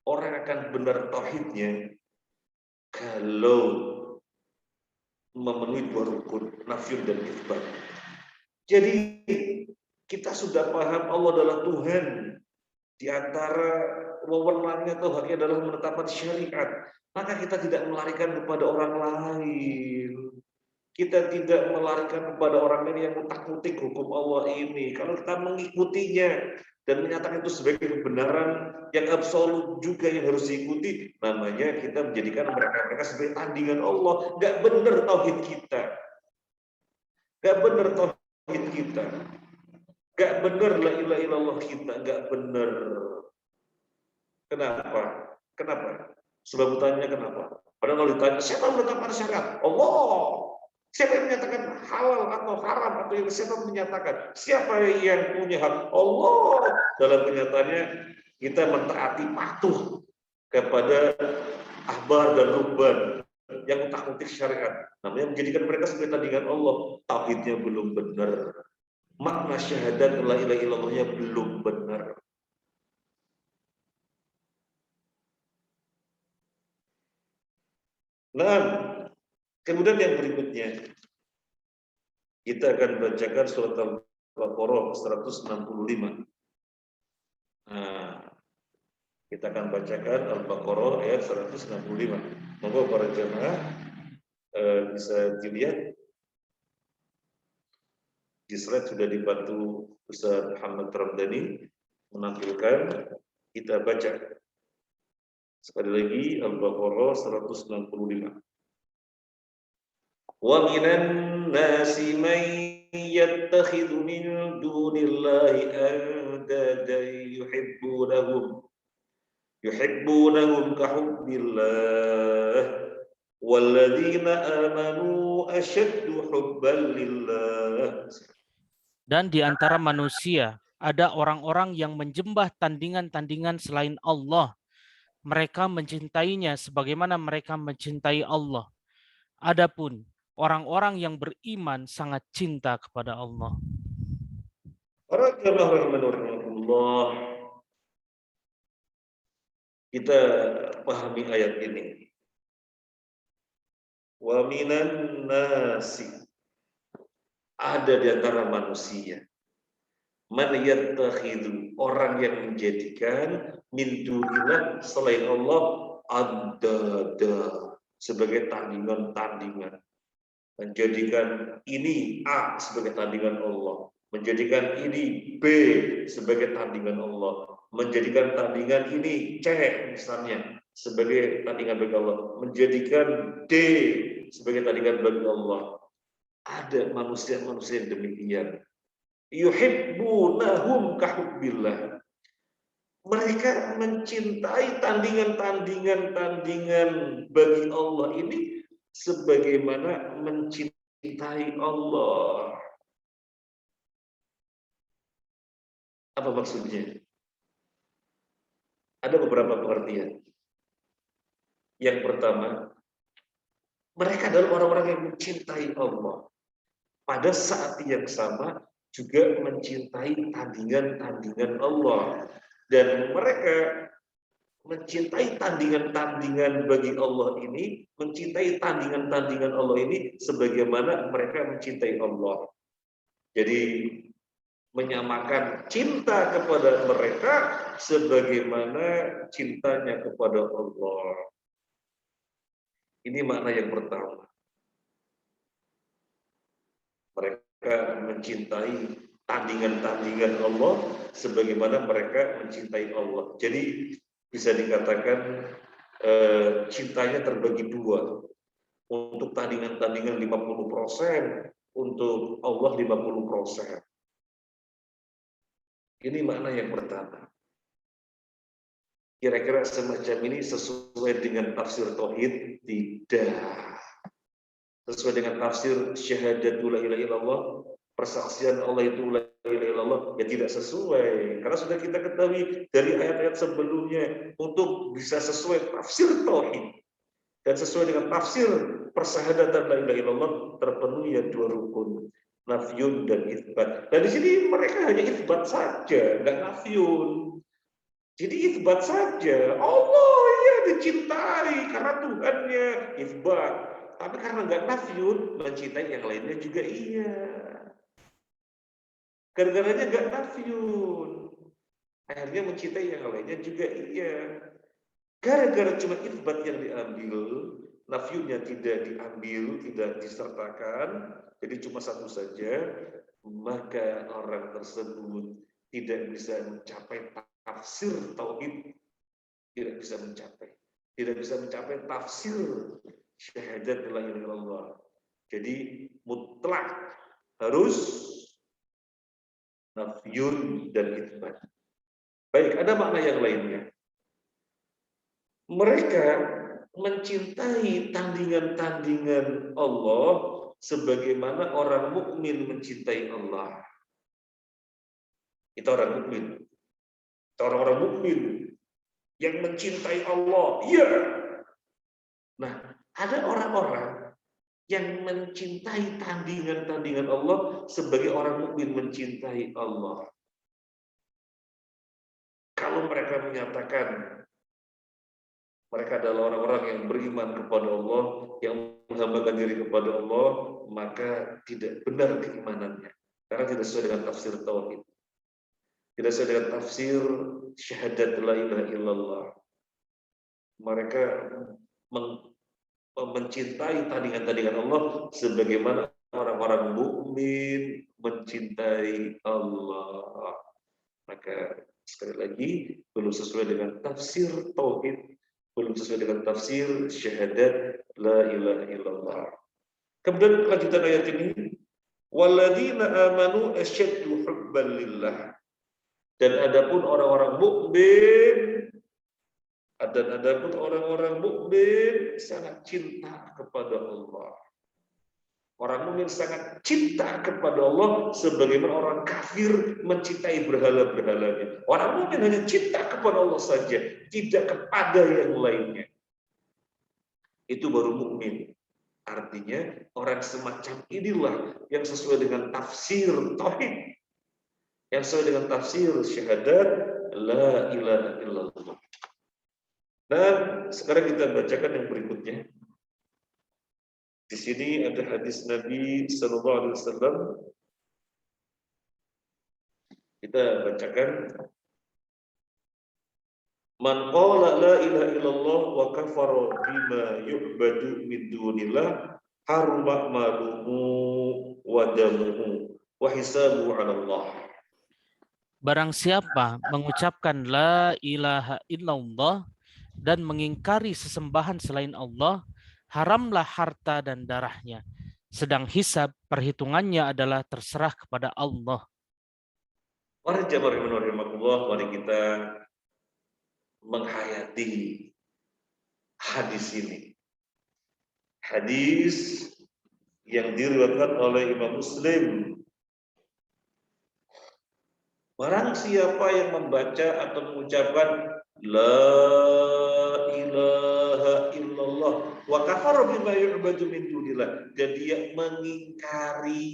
Orang akan benar tauhidnya kalau memenuhi dua rukun, nafyun dan itsbat. Jadi kita sudah paham Allah adalah Tuhan. Di antara wewenangnya atau haknya adalah menetapkan syariat. Maka kita tidak melarikan kepada orang lain. Kita tidak melarikan kepada orang lain yang mutak-mutik hukum Allah ini. Kalau kita mengikutinya dan menyatakan itu sebagai kebenaran yang absolut juga yang harus diikuti, namanya kita menjadikan mereka sebagai tandingan Allah. Nggak benar tauhid kita. Gak benar tauhid kita, gak benar la ilaha illallah kita, gak benar. Kenapa? Kenapa? Sebab utanya kenapa? Padahal kalau ditanya, siapa yang menetapkan syariat? Allah. Siapa yang menyatakan halal atau haram atau yang siapa menyatakan? Siapa yang punya hak? Allah. Dalam kenyataannya kita mentaati patuh kepada ahbar dan ruhban yang utak-utik syariat. Namanya menjadikan mereka sebagai tandingan Allah. Tauhidnya belum benar. Makna syahadat la ilaha illallahnya belum benar. Nah, kemudian yang berikutnya kita akan bacakan surat Al-Baqarah 165. Nah, kita akan bacakan Al-Baqarah ayat 165. Monggo para jemaah bisa dilihat di slide sudah dibantu Ustaz Muhammad Ramdhani menampilkan. Kita baca sekali lagi Al-Baqarah 165. Wa minan nasi man yattakhidhu min dunillahi andadan yuhibbunahum kahubbillah walladzina amanu asyaddu hubban lillah. Dan di antara manusia ada orang-orang yang menyembah tandingan-tandingan selain Allah. Mereka mencintainya sebagaimana mereka mencintai Allah. Adapun orang-orang yang beriman sangat cinta kepada Allah. Para jemaah rahimahullah, kita pahami ayat ini. Wa minan nasi, ada di antara manusia, man yattakhidhu, orang yang menjadikan min dunillah, selain Allah, andada, sebagai tandingan-tandingan. Menjadikan ini A sebagai tandingan Allah, menjadikan ini B sebagai tandingan Allah, menjadikan tandingan ini C misalnya sebagai tandingan bagi Allah, menjadikan D sebagai tandingan bagi Allah. Ada manusia-manusia yang demikian. Yuhibbunahum kahubbillah. Mereka mencintai tandingan-tandingan bagi Allah ini sebagaimana mencintai Allah. Apa maksudnya? Ada beberapa pengertian. Yang pertama, mereka adalah orang-orang yang mencintai Allah. Pada saat yang sama juga mencintai tandingan-tandingan Allah. Dan mereka mencintai tandingan-tandingan bagi Allah ini, mencintai tandingan-tandingan Allah ini sebagaimana mereka mencintai Allah. Jadi menyamakan cinta kepada mereka sebagaimana cintanya kepada Allah. Ini makna yang pertama. Mereka mencintai tandingan-tandingan Allah sebagaimana mereka mencintai Allah. Jadi bisa dikatakan cintanya terbagi dua. Untuk tandingan-tandingan 50%, untuk Allah 50%. Ini makna yang pertama. Kira-kira semacam ini sesuai dengan tafsir tauhid? Tidak. Sesuai dengan tafsir syahadatul la ilaha illallah, persaksian Allah itu la ilaha illallah, ya tidak sesuai. Karena sudah kita ketahui dari ayat-ayat sebelumnya, untuk bisa sesuai tafsir tauhid dan sesuai dengan tafsir persahadatan la ilaha illallah, terpenuhi dua rukun, nafyun dan itsbat. Dan di sini mereka hanya itsbat saja, nggak nafyun. Jadi itsbat saja. Allah ya dicintai karena Tuhannya, itsbat. Tapi karena nggak nafyun, mencintai yang lainnya juga iya. Gara-garanya nggak nafyun, akhirnya mencintai yang lainnya juga iya. Gara-gara cuma itsbat yang diambil, nafyunnya tidak diambil, tidak disertakan, jadi cuma satu saja, maka orang tersebut tidak bisa mencapai tafsir tauhid, tidak bisa mencapai tafsir syahadat la ilaha illallah. Jadi mutlak harus nafyun dan itsbat. Baik, ada makna yang lainnya. Mereka mencintai tandingan-tandingan Allah sebagaimana orang mukmin mencintai Allah. Itu orang mukmin. Orang-orang mukmin yang mencintai Allah. Iya. Nah, ada orang-orang yang mencintai tandingan-tandingan Allah sebagai orang mukmin mencintai Allah. Kalau mereka menyatakan mereka adalah orang-orang yang beriman kepada Allah, yang menghambakan diri kepada Allah, maka tidak benar keimanannya. Karena tidak sesuai dengan tafsir tauhid. Tidak sesuai dengan tafsir syahadat la ilaha illallah. Mereka mencintai tandingan-tandingan Allah sebagaimana orang-orang mukmin mencintai Allah. Maka sekali lagi belum sesuai dengan tafsir tauhid, belum sesuai dengan tafsir syahadat la ilaha illallah. Kemudian lanjutan ayat ini, walladzina amanu asyaddu hubban lillah. Dan adapun orang-orang mukmin, dan adapun orang-orang mukmin sangat cinta kepada Allah. Orang mukmin sangat cinta kepada Allah sebagaimana orang kafir mencintai berhala-berhalanya. Orang mukmin hanya cinta kepada Allah saja, tidak kepada yang lainnya. Itu baru mukmin. Artinya orang semacam inilah yang sesuai dengan tafsir tauhid, yang sesuai dengan tafsir syahadat la ilaha illallah. Dan sekarang kita bacakan yang berikutnya. Di sini ada hadis Nabi Sallallahu Alaihi Wasallam. Kita bacakan. Man qala la ilaha illallah wa kafara bima yu'badu min dunillah haruma maluhu wa damuhu wa hisabuhu 'ala Allah. Barang siapa mengucapkan la ilaha illallah dan mengingkari sesembahan selain Allah, haramlah harta dan darahnya. Sedang hisab perhitungannya adalah terserah kepada Allah. Para jamaah rahimakumullah, mari kita menghayati hadis ini. Hadis yang diriwayatkan oleh Imam Muslim. Barang siapa yang membaca atau mengucapkan la ilaha illallah wa kafara bima yu'badu min dunillah, dan dia mengingkari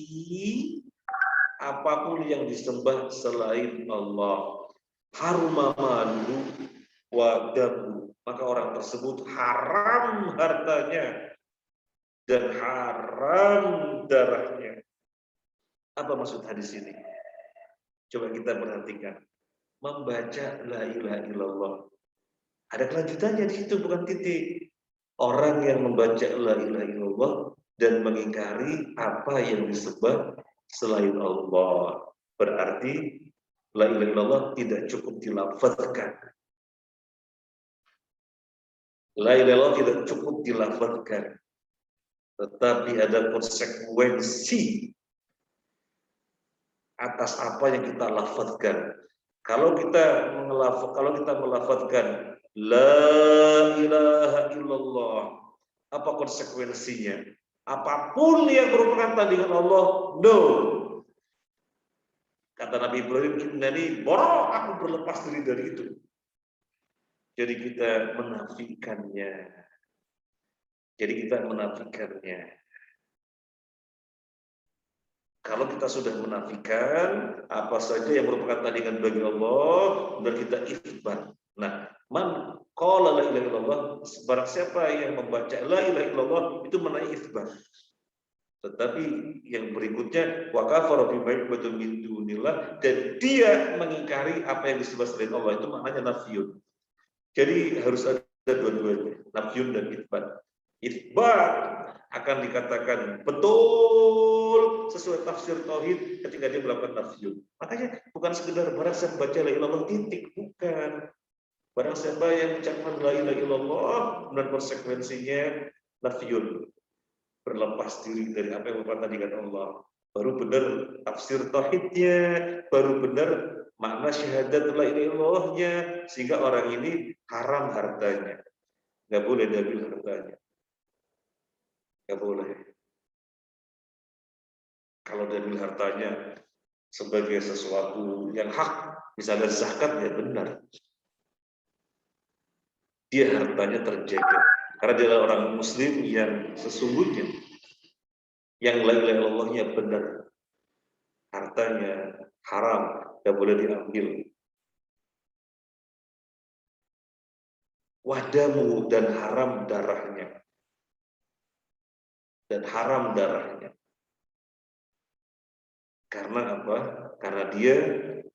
apapun yang disembah selain Allah, haruma malu wa damu, maka orang tersebut haram hartanya dan haram darahnya. Apa maksud hadis ini? Coba kita perhatikan. Membaca la ilaha illallah, ada kelanjutannya di situ, bukan titik. Orang yang membaca la ilaha illallah dan mengingkari apa yang disembah selain Allah, berarti la ilaha illallah tidak cukup dilafazkan. La ilaha illallah tidak cukup dilafazkan, tetapi ada konsekuensi atas apa yang kita lafazkan. Kalau kita melafazkan la ilaha illallah, apa konsekuensinya? Apapun yang merupakan tandingan Allah, no. Kata Nabi Ibrahim, innani bara, aku berlepas diri dari itu. Jadi kita menafikannya. Kalau kita sudah menafikan apa saja yang merupakan tandingan bagi Allah, dan kita itsbat. Nah, man qala la ilaha illallah, barang siapa yang membaca la ilaha illallah itu mengenai itsbat. Tetapi yang berikutnya wa kafara bima yu'badu min dunillah, dan dia mengingkari apa yang disembah selain Allah, itu maknanya nafyun. Jadi harus ada dua-duanya, nafyun dan itsbat. Itsbat akan dikatakan betul sesuai tafsir tauhid ketika dia melakukan nafyun. Makanya bukan sekedar barang siapa baca la ilaha illallah titik, bukan. Barang siapa yang mengucapkan la ilaha illallah dan konsekuensinya nafyun, berlepas diri dari apa yang merupakan tandingan Allah. baru benar tafsir tauhidnya, baru benar makna syahadat la ilaha illallahnya, sehingga orang ini haram hartanya, nggak boleh diambil hartanya, nggak boleh. Kalau diambil hartanya sebagai sesuatu yang hak, misalnya zakat, ya benar, dia hartanya terjaga karena dia adalah orang muslim yang sesungguhnya, yang la ilaha illallahnya benar, hartanya haram, nggak boleh diambil. Wadamu, dan haram darahnya, karena apa? Karena dia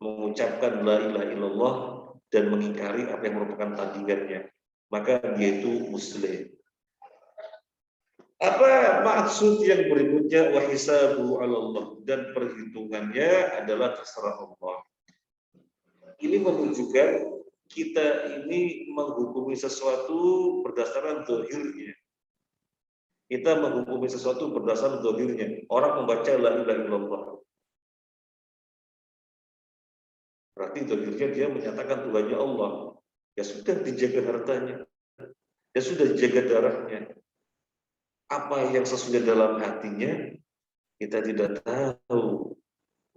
mengucapkan la ilaha illallah dan mengingkari apa yang merupakan tandingannya, maka dia itu muslim. Apa maksud yang berikutnya? Wa hisabu 'ala Allah, dan perhitungannya adalah terserah Allah. Ini menunjukkan kita ini menghukumi sesuatu berdasarkan zahirnya. Kita menghukumi sesuatu berdasarkan zahirnya. Orang membaca la ilaha illallah, berarti zahirnya dia menyatakan Tuhannya Allah. Ya sudah, dijaga hartanya, ya sudah, dijaga darahnya. Apa yang sesuai dalam hatinya kita tidak tahu,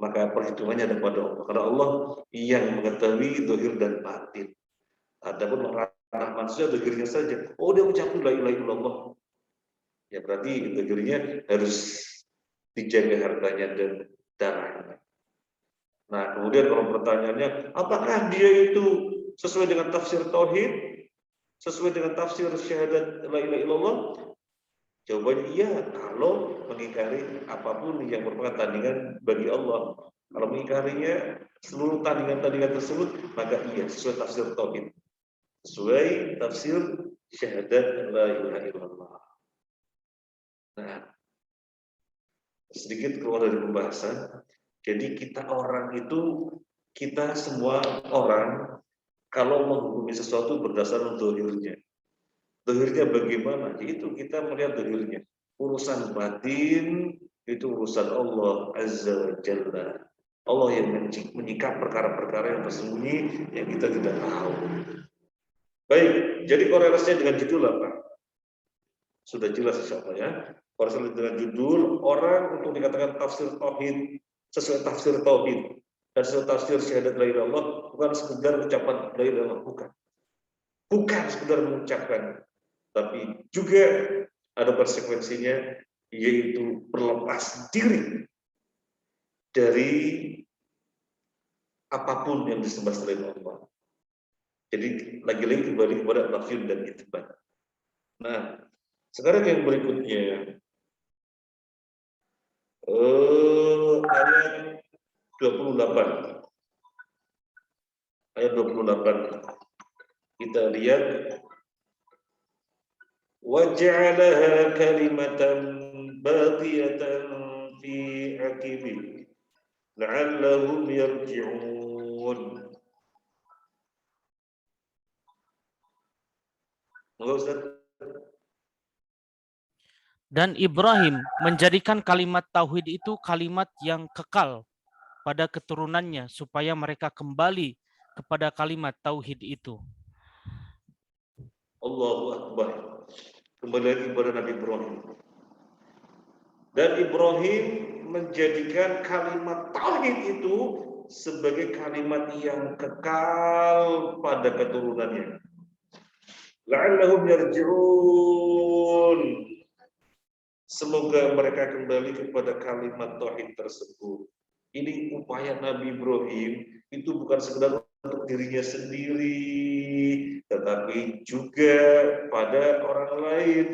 maka perhitungannya ada pada Allah. Karena Allah yang mengetahui zahir dan batin. Adapun ranah manusia zahirnya saja. Oh, dia ucapkan la ilaha illallah, ya berarti zahirnya harus dijaga hartanya dan darahnya. Nah, kemudian kalau pertanyaannya, apakah dia itu sesuai dengan tafsir tauhid, sesuai dengan tafsir syahadat la ilaha illallah? Jawabannya iya, kalau mengingkari apapun yang merupakan tandingan bagi Allah. Kalau mengingkarinya seluruh tandingan-tandingan tersebut, maka iya, sesuai tafsir tauhid, sesuai tafsir syahadat la ilaha illallah. Nah, sedikit keluar dari pembahasan. Jadi kita orang itu, kita semua orang, kalau menghukumi sesuatu berdasarkan zahirnya. Zahirnya bagaimana? Itu kita melihat zahirnya. Urusan batin itu urusan Allah Azza wa Jalla. Allah yang menyikap perkara-perkara yang tersembunyi yang kita tidak tahu. Baik, jadi korelasinya dengan judul apa? Sudah jelas insyaallah ya. Korelasi dengan judul, orang untuk dikatakan tafsir tauhid sesuai tafsir tauhid dan sesuai tafsir syahadat la ilaha illallah, bukan sekedar ucapan la ilaha illallah, bukan sekedar mengucapkan, tapi juga ada konsekuensinya, yaitu berlepas diri dari apapun yang disembah selain Allah. Jadi lagi-lagi kembali kepada nafyu dan itsbat. Nah, sekarang yang berikutnya, ayat 28. Ayat 28. Kita lihat, waja'alaha kalimatan baqiyatan fi aqibi la'allahum yarji'un. Enggak, Ustaz? Dan Ibrahim menjadikan kalimat tauhid itu kalimat yang kekal pada keturunannya supaya mereka kembali kepada kalimat tauhid itu. Allahu Akbar. Kembali lagi kepada Nabi Ibrahim. Dan Ibrahim menjadikan kalimat tauhid itu sebagai kalimat yang kekal pada keturunannya. La'allahum yarji'un. Semoga mereka kembali kepada kalimat tauhid tersebut. Ini upaya Nabi Ibrahim itu bukan sekedar untuk dirinya sendiri, tetapi juga pada orang lain,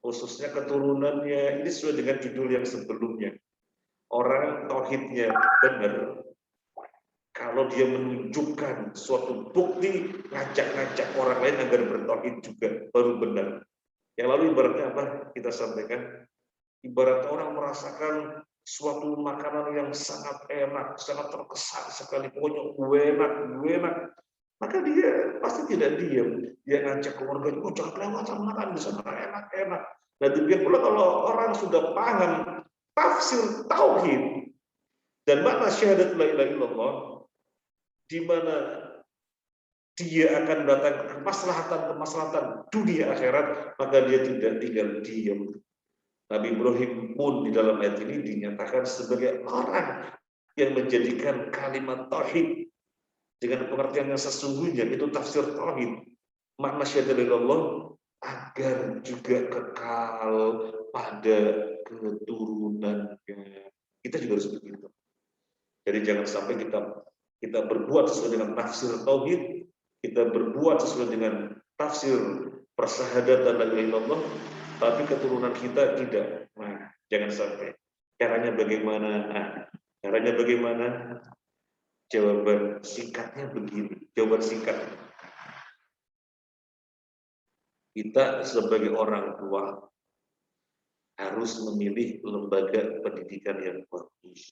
khususnya keturunannya. Ini sesuai dengan judul yang sebelumnya. Orang tauhidnya benar kalau dia menunjukkan suatu bukti, ngajak-ngajak orang lain agar bertauhid juga, baru benar. Yang lalu ibaratnya apa? Kita sampaikan, ibarat orang merasakan suatu makanan yang sangat enak, sangat terkesan sekali, pokoknya gue enak, maka dia pasti tidak diam. Dia ngajak keluarganya, oh jangan lewat makan di sana, enak-enak. Nah demikian pula kalau orang sudah paham tafsir tauhid dan makna syahadat la ilaha illallah, di mana dia akan datang kemaslahatan dunia akhirat, maka dia tidak tinggal diam. Nabi Ibrahim pun di dalam ayat ini dinyatakan sebagai orang yang menjadikan kalimat tauhid dengan pengertian yang sesungguhnya, itu tafsir tauhid. Makna syahadat Allah agar juga kekal pada keturunannya. Kita juga harus begitu. Jadi jangan sampai kita berbuat sesuai dengan tafsir tauhid, kita berbuat sesuai dengan tafsir persyahadatan la ilaha illallah, tapi keturunan kita tidak. Nah, jangan sampai. Caranya bagaimana? Nah, caranya bagaimana? Jawaban singkatnya begini. Jawaban singkat. Kita sebagai orang tua harus memilih lembaga pendidikan yang bagus.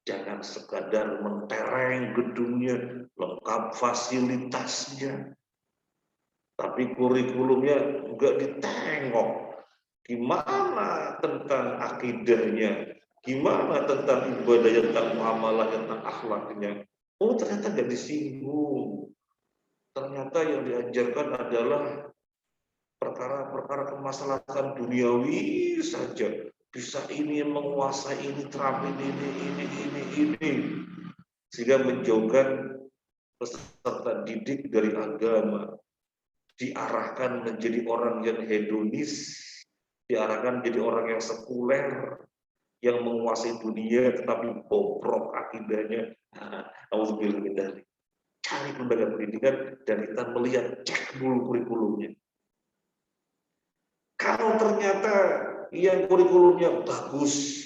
Jangan sekadar mentereng gedungnya, lengkap fasilitasnya, tapi kurikulumnya enggak ditengok. Gimana tentang akidahnya, gimana tentang ibadahnya, tentang muamalahnya, tentang akhlaknya. Oh, ternyata enggak disinggung. Ternyata yang diajarkan adalah perkara-perkara kemaslahatan duniawi saja. Bisa ini menguasai ini, terapin ini. Sehingga menjauhkan peserta didik dari agama. Diarahkan menjadi orang yang hedonis, diarahkan menjadi orang yang sekuler, yang menguasai dunia tetapi bobrok akidahnya. Auzubillah min dzalik. Cari lembaga pendidikan dan kita melihat, cek dulu kurikulumnya. Kalau ternyata yang kurikulumnya bagus,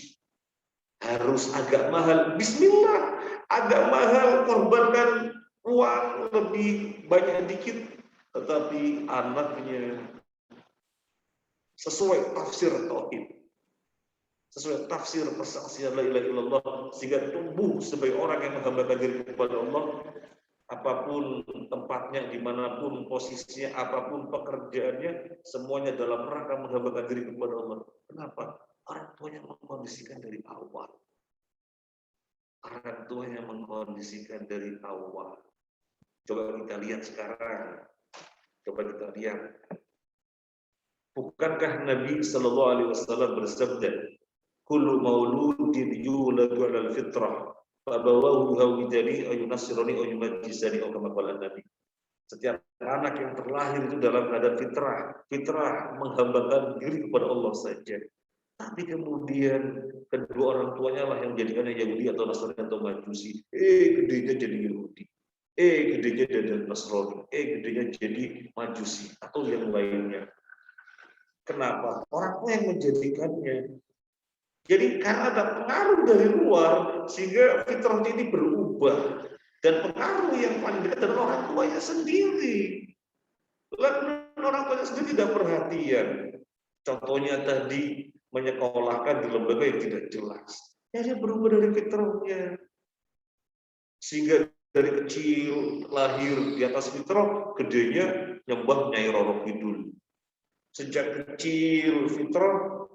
harus agak mahal, bismillah, agak mahal, korbankan uang lebih banyak dikit, tetapi anaknya sesuai tafsir tauhid, sesuai tafsir persaksian la ilaha illallah, sehingga tumbuh sebagai orang yang menghambakan diri kepada Allah, apapun tempatnya, dimanapun posisinya, apapun pekerjaannya, semuanya dalam rangka menghambakan diri kepada Allah. Kenapa? Orang tuanya mengkondisikan dari awal. Orang tuanya mengkondisikan dari awal. Coba kita lihat sekarang. Coba kita lihat. Bukankah Nabi Shallallahu Alaihi Wasallam bersabda, "Kullu mauludin yuladu 'alal fitrah, fabawahu hawidani aw yunasirani aw yumajjisani," atau kama qala Nabi. Setiap anak yang terlahir itu dalam keadaan fitrah menghambakan diri kepada Allah saja. Tapi kemudian kedua orang tuanya lah yang menjadikannya Yahudi atau Nasrani atau Majusi. Gedenya jadi Yahudi. Gedenya jadi Nasrani. Gedenya jadi Majusi atau yang lainnya. Kenapa? Orang tua yang menjadikannya. Jadi karena ada pengaruh dari luar sehingga fitrah ini berubah. Dan pengaruh yang paling dekat adalah orang tuanya sendiri. Lalu orang tuanya sendiri tidak perhatian. Contohnya tadi menyekolahkan di lembaga yang tidak jelas. Ya, dia berubah dari fitrahnya. Sehingga dari kecil lahir di atas fitrah, gedenya nyembah Nyai Roro Kidul. Sejak kecil fitrah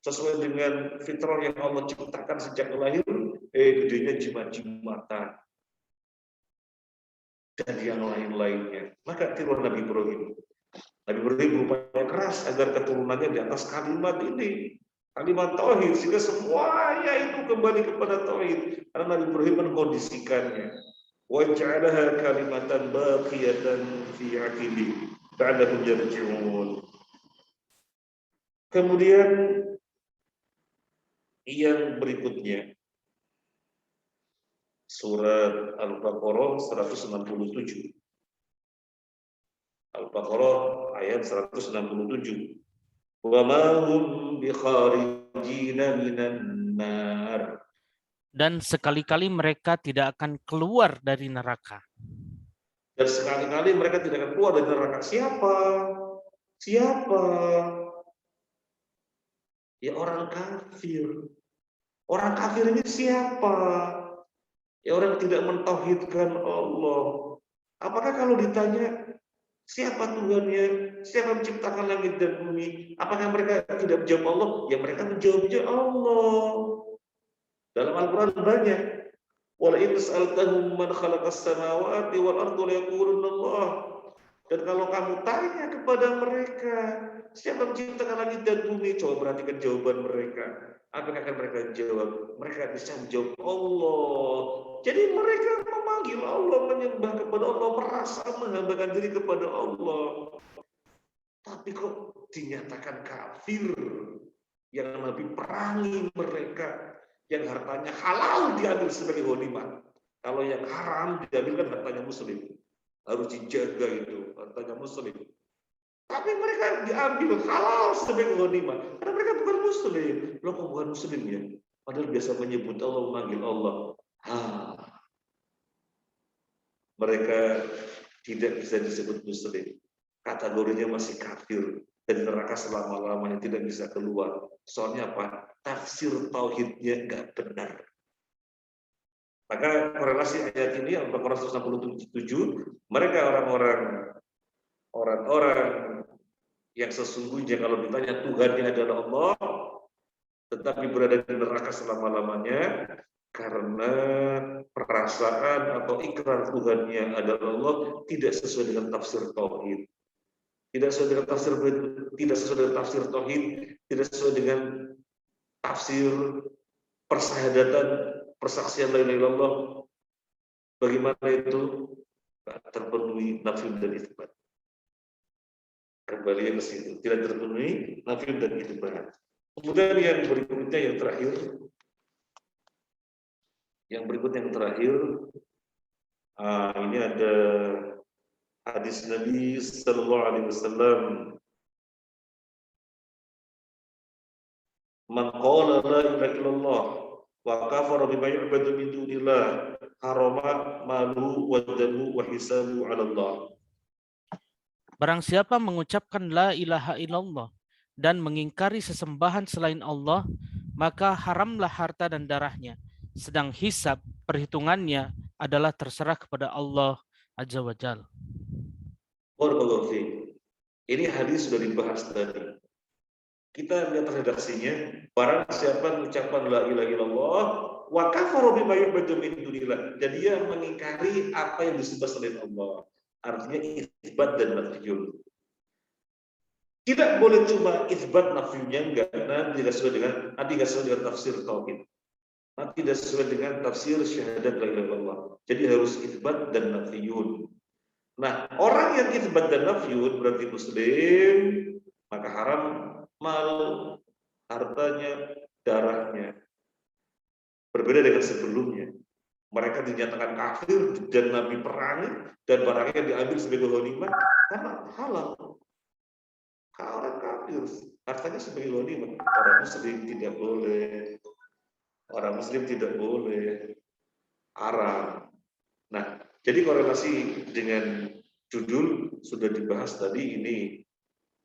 sesuai dengan fitrah yang Allah ciptakan sejak lahir, gedenya jimat-jimatan dan yang lain-lainnya. Maka tiruan Nabi Ibrahim. Nabi Ibrahim berupaya keras agar keturunannya di atas kalimat ini, kalimat tauhid, sehingga semuanya itu kembali kepada tauhid. Karena Nabi Ibrahim mengkondisikannya. Wa ja'alaha kalimatan baqiyatan fi aqibi ba'dahum yarji'un. Kemudian yang berikutnya surat Al-Baqarah 167. Al-Baqarah ayat 167. Wa ma hum bi kharijina minan nar. Dan sekali-kali mereka tidak akan keluar dari neraka. Dan sekali-kali mereka tidak akan keluar dari neraka. Siapa? Siapa? Ya orang kafir. Orang kafir ini siapa? Ya orang tidak mentauhidkan Allah. Apakah kalau ditanya Siapa Tuhannya? Siapa menciptakan langit dan bumi? Apakah mereka tidak menjawab Allah? Ya mereka menjawabnya Allah. Dalam Al-Quran banyak. Wala in sa'altahum man khalaqas samawati wal ardi la yaqulunna Allah. Dan kalau kamu tanya kepada mereka, siapa menciptakan langit dan bumi? Coba perhatikan jawaban mereka. Apakah akan mereka jawab? Mereka bisa menjawab Allah. Jadi mereka memanggil Allah, menyembah kepada Allah, merasa menghambakan diri kepada Allah. Tapi kok dinyatakan kafir? Yang Nabi perangi mereka, yang hartanya halal diambil sebagai ghanimah. Kalau yang haram diambil kan hartanya muslim. Harus dijaga itu, hartanya muslim. Tapi mereka diambil halal sebagai ghanimah. Karena mereka bukan muslim. Loh kok bukan muslim ya? Padahal biasa menyebut Allah, memanggil Allah. Mereka tidak bisa disebut muslim. Kategorinya masih kafir. Dan neraka selama-lamanya tidak bisa keluar. Soalnya apa? Tafsir tauhidnya nggak benar. Maka korelasi ayat ini Al-Baqarah 167, mereka orang-orang yang sesungguhnya kalau ditanya Tuhannya adalah Allah, tetapi berada di neraka selama-lamanya karena perasaan atau ikrar Tuhannya adalah Allah tidak sesuai dengan tafsir tauhid. Tidak sesuai dengan tafsir tauhid, tidak sesuai dengan tafsir persyahadatan, persaksian la ilaha illallah. Bagaimana itu terpenuhi nafi dan itsbat. Kembali ke situ, tidak terpenuhi nafi dan itsbat. Kemudian yang berikutnya yang terakhir, ini ada hadis Nabi Sallallahu Alaihi Wasallam, man qala la ilaha illallah wa kafara bima yu'badu min dunillah harama malu wa damu wa hisabu 'ala Allah. Barang siapa mengucapkan la ilaha illallah dan mengingkari sesembahan selain Allah, maka haramlah harta dan darahnya. Sedang hisab perhitungannya adalah terserah kepada Allah Azza wa Jalla. Ini hadis sudah dibahas tadi. Kita lihat redaksinya, barang siapa mengucapkan la ilaha illallah wa kafara bima yu'badu min dunillah, dan dia mengingkari apa yang disembah selain Allah. Artinya itsbat dan nafiyun. Tidak boleh cuma itsbat nafiyunnya, enggak, nanti tidak sesuai dengan tafsir tauhid. Nanti tidak sesuai dengan tafsir syahadat la ilaha illallah. Jadi harus itsbat dan nafiyun. Nah, orang yang itsbat dan nafiyun berarti muslim, maka haram mal, hartanya, darahnya. Berbeda dengan sebelumnya. Mereka dinyatakan kafir dan Nabi perangi dan barangnya diambil sebagai ghanimah karena halal. Kalau orang kafir, hartanya sebagai ghanimah. Orang muslim tidak boleh. Orang muslim tidak boleh. Haram. Nah, jadi korelasi dengan judul sudah dibahas tadi, ini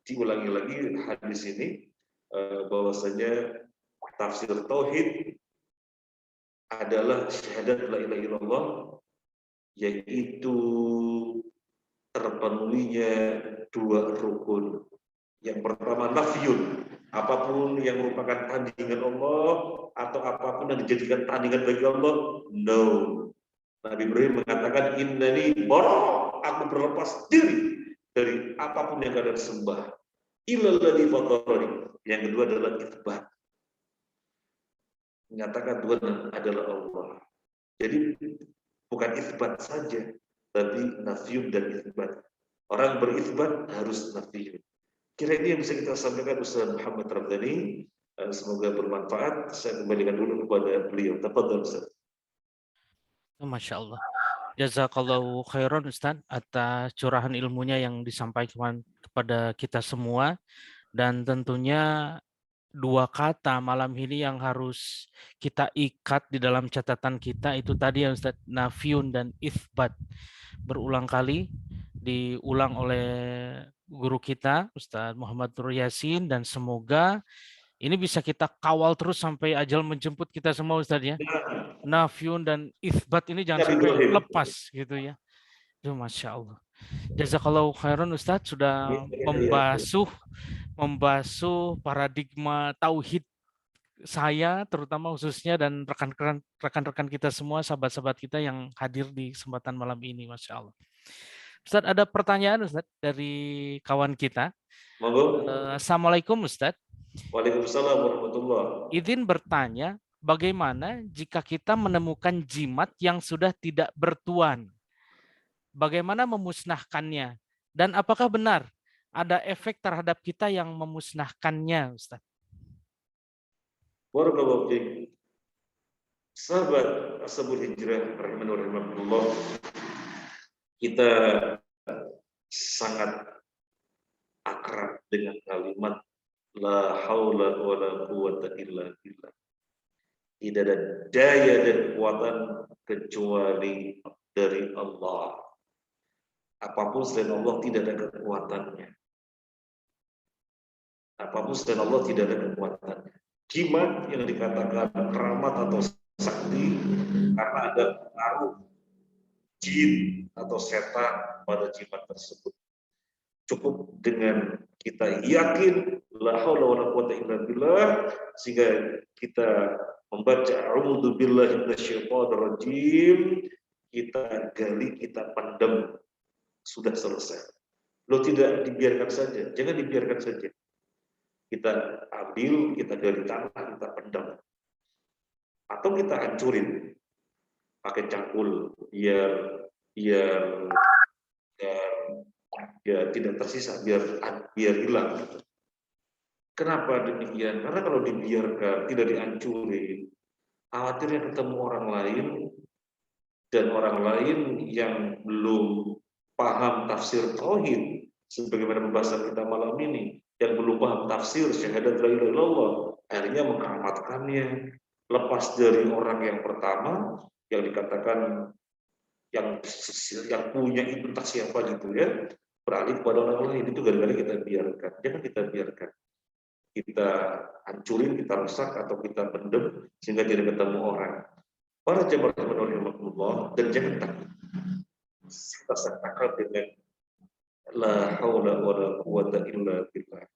diulangi lagi hadis ini, bahwasanya tafsir tauhid adalah syahadat la ilaha illallah, yaitu terpenuhinya dua rukun. Yang pertama nafyun, apapun yang merupakan tandingan Allah atau apapun yang dijadikan tandingan bagi Allah, no. Nabi Ibrahim mengatakan innani bara, aku berlepas diri dari apapun yang kalian sembah. Illalladzi fatarani. Yang kedua adalah itsbat. Menyatakan Tuhan adalah Allah. Jadi bukan itsbat saja, tapi nafiyun dan itsbat. Orang beritsbat harus nafiyun. Kira ini yang bisa kita sampaikan Ustaz Muhammad Ramdhani. Semoga bermanfaat. Saya kembalikan dulu kepada beliau. Tafadhol Ustaz. Masya Allah. Jazakallahu khairan Ustaz atas curahan ilmunya yang disampaikan kepada kita semua. Dan tentunya dua kata malam ini yang harus kita ikat di dalam catatan kita itu tadi yang Ustaz, nafiyun dan itsbat. Berulang kali diulang oleh guru kita Ustaz Muhammad Nur Yasin, dan semoga ini bisa kita kawal terus sampai ajal menjemput kita semua Ustaz ya. Nafiyun dan itsbat ini jangan sampai lepas gitu ya. Itu Masya Allah. Jazakallahu khairan Ustadz sudah membasuh paradigma tauhid saya terutama khususnya dan rekan-rekan kita semua, sahabat-sahabat kita yang hadir di kesempatan malam ini, Masya Allah. Ustadz, ada pertanyaan Ustadz dari kawan kita. Monggo. Assalamualaikum Ustadz. Waalaikumsalam warahmatullahi. Izin bertanya, bagaimana jika kita menemukan jimat yang sudah tidak bertuan? Bagaimana memusnahkannya? Dan apakah benar ada efek terhadap kita yang memusnahkannya, Ustaz? Barakallahu fiik. Sahabat Ashabul Hijrah rahimahullah, kita sangat akrab dengan kalimat la haula wala quwwata illa billah. Tidak ada daya dan kekuatan kecuali dari Allah. Apapun selain Allah tidak ada kekuatannya. Apapun selain Allah tidak ada kekuatannya. Jimat yang dikatakan keramat atau sakti karena ada pengaruh jin atau setan pada jimat tersebut. Cukup dengan kita yakin la haula wala quwwata illa billah sehingga kita membaca a'udzu billahi minasyaitonir rajim, kita gali, kita pendam, sudah selesai. Lo tidak dibiarkan saja, jangan dibiarkan saja. Kita ambil, kita gali tanah, kita pendam. Atau kita hancurin pakai cangkul biar tidak tersisa, biar hilang. Kenapa demikian? Karena kalau dibiarkan, tidak dihancurin, khawatirnya ketemu orang lain dan orang lain yang belum paham tafsir tauhid sebagaimana pembahasan kita malam ini, yang belum paham tafsir syahadat la ilaha illallah, akhirnya mengkeramatkannya, lepas dari orang yang pertama yang dikatakan yang punya itu tak siapa gitu ya, beralih kepada orang lain. Itu gara-gara kita biarkan. Jangan kita biarkan. Kita hancurin, kita rusak, atau kita pendem sehingga tidak ketemu orang. Para jemaah rahimahullah, dan jangan takut. Kita takut dengan la haula wala quwwata illa billah.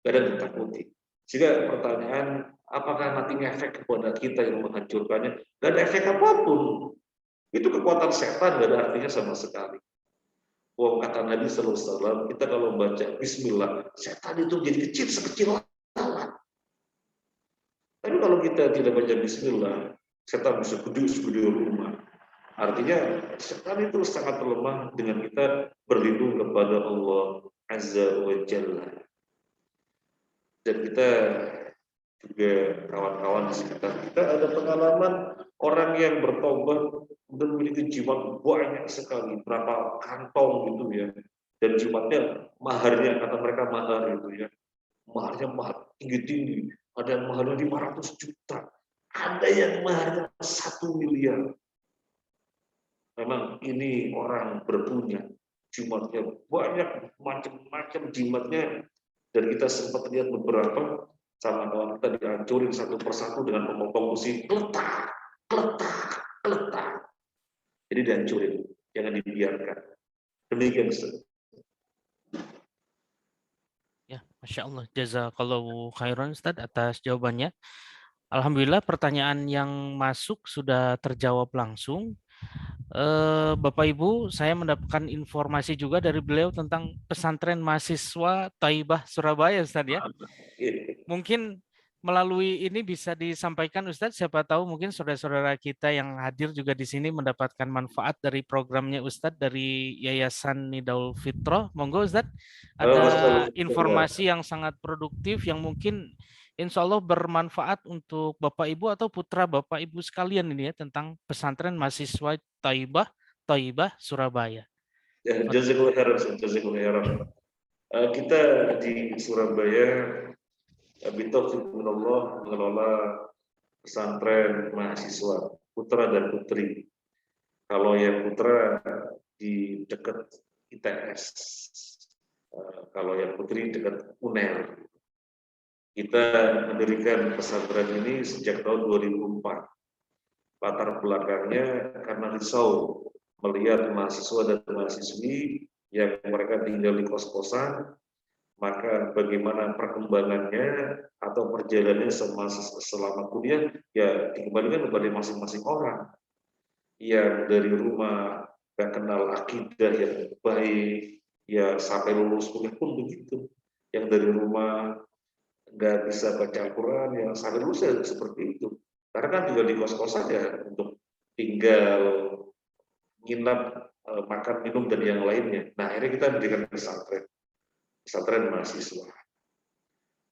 Gak ada yang ditakuti. Sehingga pertanyaan, apakah nanti ngefek kepada kita yang menghancurkannya? Gak ada efek apapun. Itu kekuatan setan, gak ada artinya sama sekali. Wong kata Nabi Sallallahu Alaihi Wasallam, kita kalau baca Bismillah, setan itu jadi kecil sekecil lalat. Tapi kalau kita tidak baca Bismillah, setan bisa gede rumah. Artinya setan itu sangat lemah dengan kita berlindung kepada Allah Azza wa Jalla. Dan kita juga kawan-kawan di sekitar kita ada pengalaman orang yang bertobat dan memiliki jimat banyak sekali, berapa kantong gitu ya, dan jimatnya maharnya, kata mereka mahar itu ya, maharnya mahar tinggi-tinggi, ada yang maharnya 500 juta, ada yang maharnya 1 miliar. Memang ini orang berpunya, jimatnya banyak, macam-macam jimatnya, dan kita sempat lihat beberapa sama kawan kita dihancurin satu persatu dengan pemotong besi, kletak. Jadi dihancurin, jangan dibiarkan. Demikian Ustaz. Ya, Masya Allah. Jazakallahu khairan Ustaz atas jawabannya. Alhamdulillah pertanyaan yang masuk sudah terjawab langsung. Bapak Ibu, saya mendapatkan informasi juga dari beliau tentang pesantren mahasiswa Thaibah Surabaya, Ustaz ya. Mungkin melalui ini bisa disampaikan Ustadz, siapa tahu mungkin saudara-saudara kita yang hadir juga di sini mendapatkan manfaat dari programnya Ustadz dari Yayasan Nidaul Fitrah. Monggo Ustadz, ada informasi yang sangat produktif yang mungkin insya Allah bermanfaat untuk Bapak Ibu atau putra Bapak Ibu sekalian ini ya tentang pesantren mahasiswa Thaibah Surabaya. Ya, jazakallahu khairan. Kita di Surabaya bitaufiq minallah mengelola pesantren mahasiswa putra dan putri. Kalau yang putra di dekat ITS, kalau yang putri dekat UNER. Kita mendirikan pesantren ini sejak tahun 2004. Latar belakangnya karena risau melihat mahasiswa dan mahasiswi yang mereka tinggal di kos-kosan, maka bagaimana perkembangannya atau perjalanannya selama kuliah ya dikembalikan kepada masing-masing orang. Yang dari rumah nggak kenal akidah yang baik, ya sampai lulus kuliah pun begitu. Yang dari rumah nggak bisa baca Al-Quran, yang sampai lulus ya seperti itu. Karena kan tinggal di kos-kosan ya untuk tinggal nginap, makan, minum, dan yang lainnya. Nah, akhirnya kita mendirikan pesantren mahasiswa.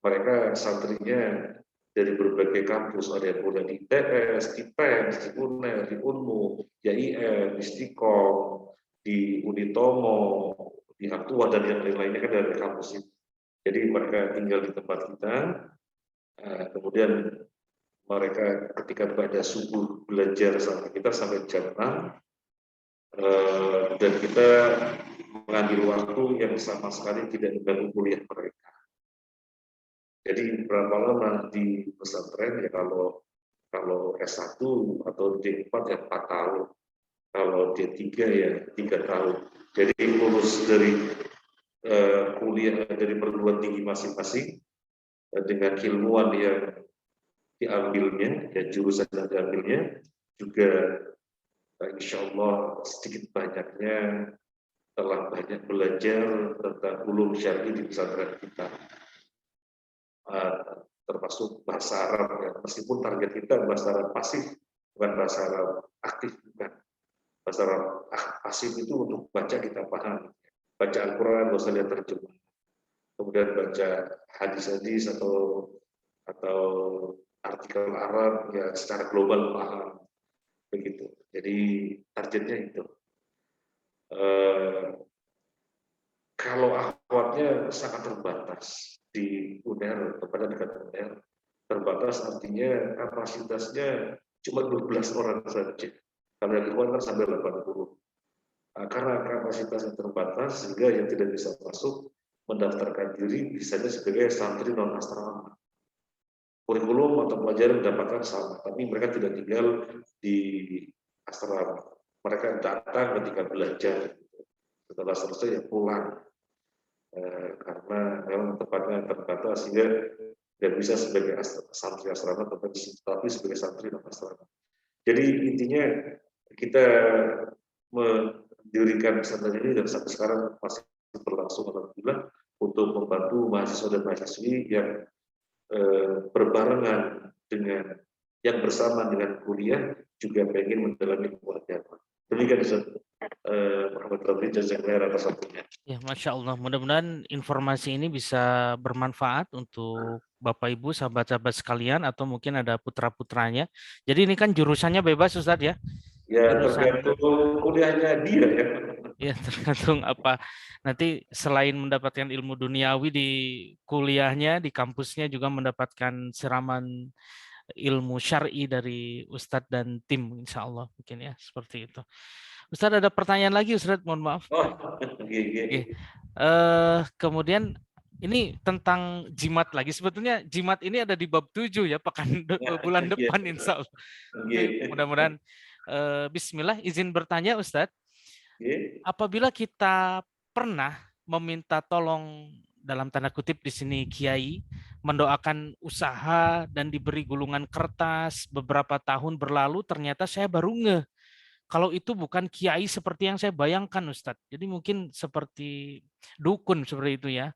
Mereka santrinya dari berbagai kampus, ada yang kuliah di ITS, di PENS, di UNER, di UNMU, di IAIN, di Stikom, di Unitomo, di Hang-Tuah, dan yang lain-lainnya kan dari kampus itu. Jadi mereka tinggal di tempat kita, kemudian mereka ketika pada subuh belajar sama kita sampai jam 6, dan kita mengambil waktu yang sama sekali tidak mengganggu kuliah mereka. Jadi berapa lama di pesantren ya, kalau S1 atau D4 ya 4 tahun, kalau D3 ya 3 tahun. Jadi lulus dari kuliah dari perguruan tinggi masing-masing dengan ilmuwan yang diambilnya, ya jurusan yang diambilnya juga, insya Allah sedikit banyaknya telah banyak belajar tentang ulum syar'i di pesantren kita, termasuk bahasa Arab ya. Meskipun target kita bahasa Arab pasif, bukan bahasa Arab aktif, bukan. Bahasa Arab pasif itu untuk baca kita paham, baca Al-Quran nggak usah lihat terjemah, kemudian baca hadis-hadis atau artikel Arab ya secara global paham, begitu. Jadi targetnya itu. Kalau akhwatnya sangat terbatas di UNER, kepada dekat UNER, terbatas artinya kapasitasnya cuma 12 orang saja. Kalau yang ikhwan kan sampai 80. Karena kapasitasnya terbatas, sehingga yang tidak bisa masuk mendaftarkan diri bisanya sebagai santri non asrama. Kurikulum atau pelajaran mendapatkan sama, tapi mereka tidak tinggal di asrama. Mereka datang ketika belajar, setelah selesai ya pulang. Karena memang tempatnya terbatas sehingga tidak bisa sebagai santri asrama, tapi sebagai santri non asrama. Jadi intinya kita mendirikan pesantren ini dan sampai sekarang masih berlangsung alhamdulillah untuk membantu mahasiswa dan mahasiswi yang berbarengan dengan yang bersama dengan kuliah juga pengen mendalami ilmu agama. Demikian Ustaz Muhammad Rabbi, jazakallahu atas waktunya. Ya, Masya Allah. Mudah-mudahan informasi ini bisa bermanfaat untuk Bapak Ibu, sahabat-sahabat sekalian, atau mungkin ada putra-putranya. Jadi ini kan jurusannya bebas, Ustadz ya? Ya, Jurusan, tergantung kuliahnya dia ya. ya tergantung apa. Nanti selain mendapatkan ilmu duniawi di kuliahnya, di kampusnya juga mendapatkan siraman ilmu syar'i dari Ustadz dan tim, insya Allah mungkin ya seperti itu. Ustadz ada pertanyaan lagi, Ustadz, mohon maaf. Oh, Oke. Kemudian ini tentang jimat lagi. Sebetulnya jimat ini ada di bab 7 ya, bulan depan insya Allah. Oke, mudah-mudahan. Bismillah, izin bertanya Ustadz. Apabila kita pernah meminta tolong dalam tanda kutip di sini kiai mendoakan usaha dan diberi gulungan kertas beberapa tahun berlalu, ternyata saya baru ngeh kalau itu bukan kiai seperti yang saya bayangkan Ustadz. Jadi mungkin seperti dukun seperti itu ya.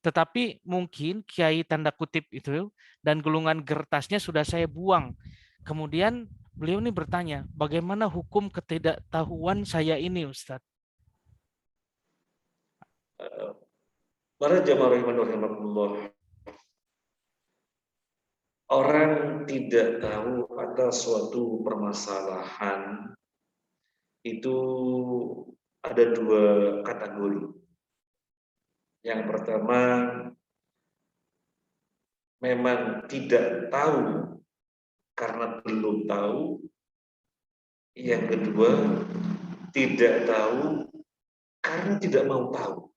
Tetapi mungkin kiai tanda kutip itu dan gulungan kertasnya sudah saya buang. Kemudian beliau ini bertanya, bagaimana hukum ketidaktahuan saya ini Ustadz? Para jamaah rahimahullah, orang tidak tahu atas suatu permasalahan itu ada 2 kategori. Yang pertama, memang tidak tahu karena belum tahu. Yang kedua, tidak tahu karena tidak mau tahu.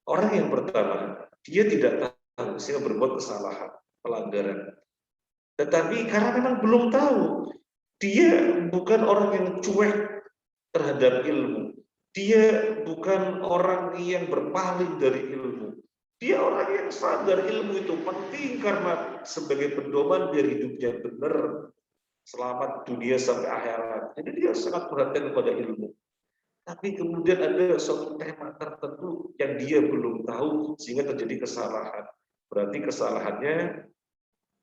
Orang yang pertama, dia tidak tahu sehingga berbuat kesalahan, pelanggaran. Tetapi karena memang belum tahu, Dia bukan orang yang cuek terhadap ilmu. Dia bukan orang yang berpaling dari ilmu. Dia orang yang sadar ilmu itu penting karena sebagai pedoman biar hidupnya benar, selamat dunia sampai akhirat. Jadi dia sangat perhatian kepada ilmu. Tapi kemudian ada suatu tema tertentu yang dia belum tahu sehingga terjadi kesalahan. Berarti kesalahannya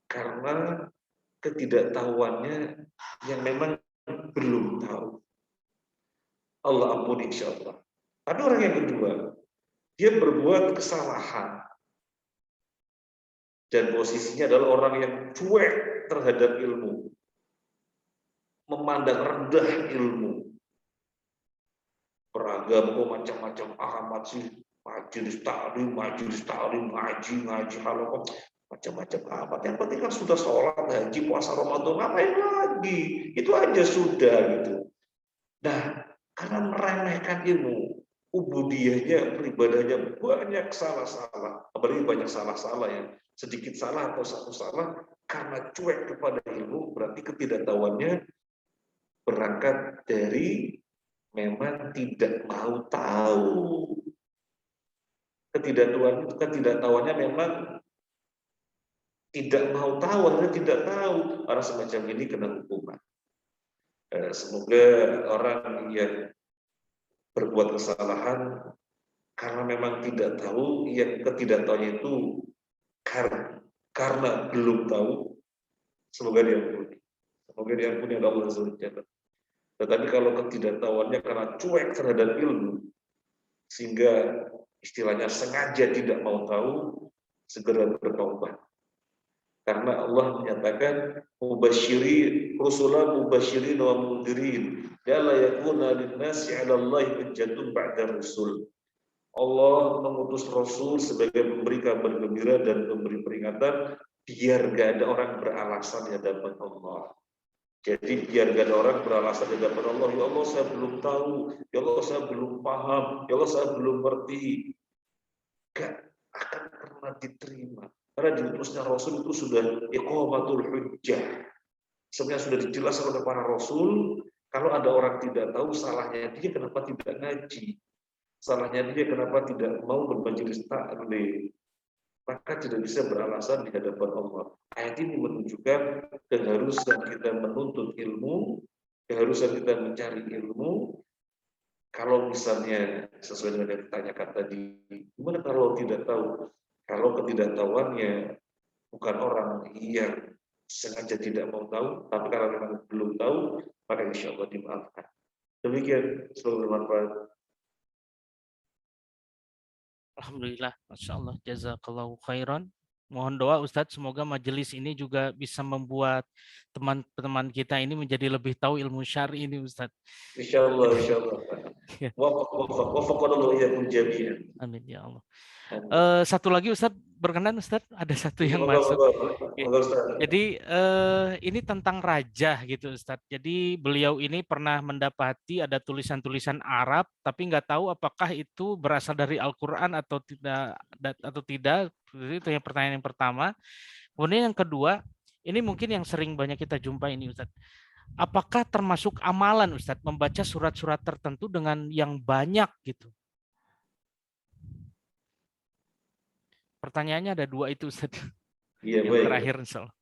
karena ketidaktahuannya yang memang belum tahu. Allah ampuni insya Allah. Ada orang yang kedua, dia berbuat kesalahan dan posisinya adalah orang yang cuek terhadap ilmu, memandang rendah ilmu, beragam macam-macam ahmad sih, majelis taklim, ngaji halaqah, macam-macam amat. Yang penting kan sudah sholat, haji, puasa Ramadan, ngapain lagi? Itu aja sudah gitu. Nah, karena meremehkan ilmu, ubudiyahnya, peribadahnya banyak salah-salah, apalagi banyak salah-salah ya, sedikit salah atau satu salah, karena cuek kepada ilmu, berarti ketidaktahuannya berangkat dari memang tidak mau tahu. Ketidaktahuannya memang tidak mau tahu, akhirnya tidak tahu. Orang semacam ini kena hukuman. Semoga orang yang berbuat kesalahan karena memang tidak tahu, yang ketidaktahuannya itu karena belum tahu, semoga diampuni. Semoga diampuni oleh Allah Subhanahu wa taala. Tetapi kalau ketidaktahuannya karena cuek terhadap ilmu, sehingga istilahnya sengaja tidak mau tahu, segera bertaubat. Karena Allah menyatakan rusulan mubasyirin wa mundirin, ya la yakuna lin-nasi 'ala Allahi hujjatun ba'da rusul. Allah mengutus Rasul sebagai memberi kabar gembira dan memberi peringatan biar gak ada orang beralasan di hadapan Allah. Jadi biar gak ada orang beralasan di hadapan Allah, ya Allah saya belum tahu, ya Allah saya belum paham, ya Allah saya belum ngerti. Gak akan pernah diterima. Karena diutusnya Rasul itu sudah iqamatul hujjah. Sebenarnya sudah dijelaskan oleh para Rasul, kalau ada orang tidak tahu salahnya dia kenapa tidak ngaji. Salahnya dia kenapa tidak mau bermajelis taklim, maka tidak bisa beralasan di hadapan Allah. Ayat ini menunjukkan keharusan kita menuntut ilmu, keharusan kita mencari ilmu. Kalau misalnya sesuai dengan yang ditanyakan tadi, gimana kalau tidak tahu? Kalau ketidaktahuannya bukan orang yang sengaja tidak mau tahu, tapi karena memang belum tahu, maka insya Allah dimaafkan. Demikian, semoga bermanfaat. Alhamdulillah, Masya Allah, jazakallahu khairan. Mohon doa Ustadz, semoga majelis ini juga bisa membuat teman-teman kita ini menjadi lebih tahu ilmu syar'i ini Ustadz. Insya Allah, insya Allah. Ya. Wafaqanallahu iyyakum jami'an. Amin ya Allah. Satu lagi Ustadz, berkenan Ustadz, ada satu yang masuk. Jadi ini tentang raja gitu Ustadz. Jadi beliau ini pernah mendapati ada tulisan-tulisan Arab, tapi nggak tahu apakah itu berasal dari Al-Quran atau tidak. Itu yang pertanyaan yang pertama. Kemudian yang kedua, ini mungkin yang sering banyak kita jumpai ini Ustadz. Apakah termasuk amalan Ustadz membaca surat-surat tertentu dengan yang banyak gitu? Pertanyaannya ada dua itu Ustaz. Iya, yang baik. terakhir insyaallah.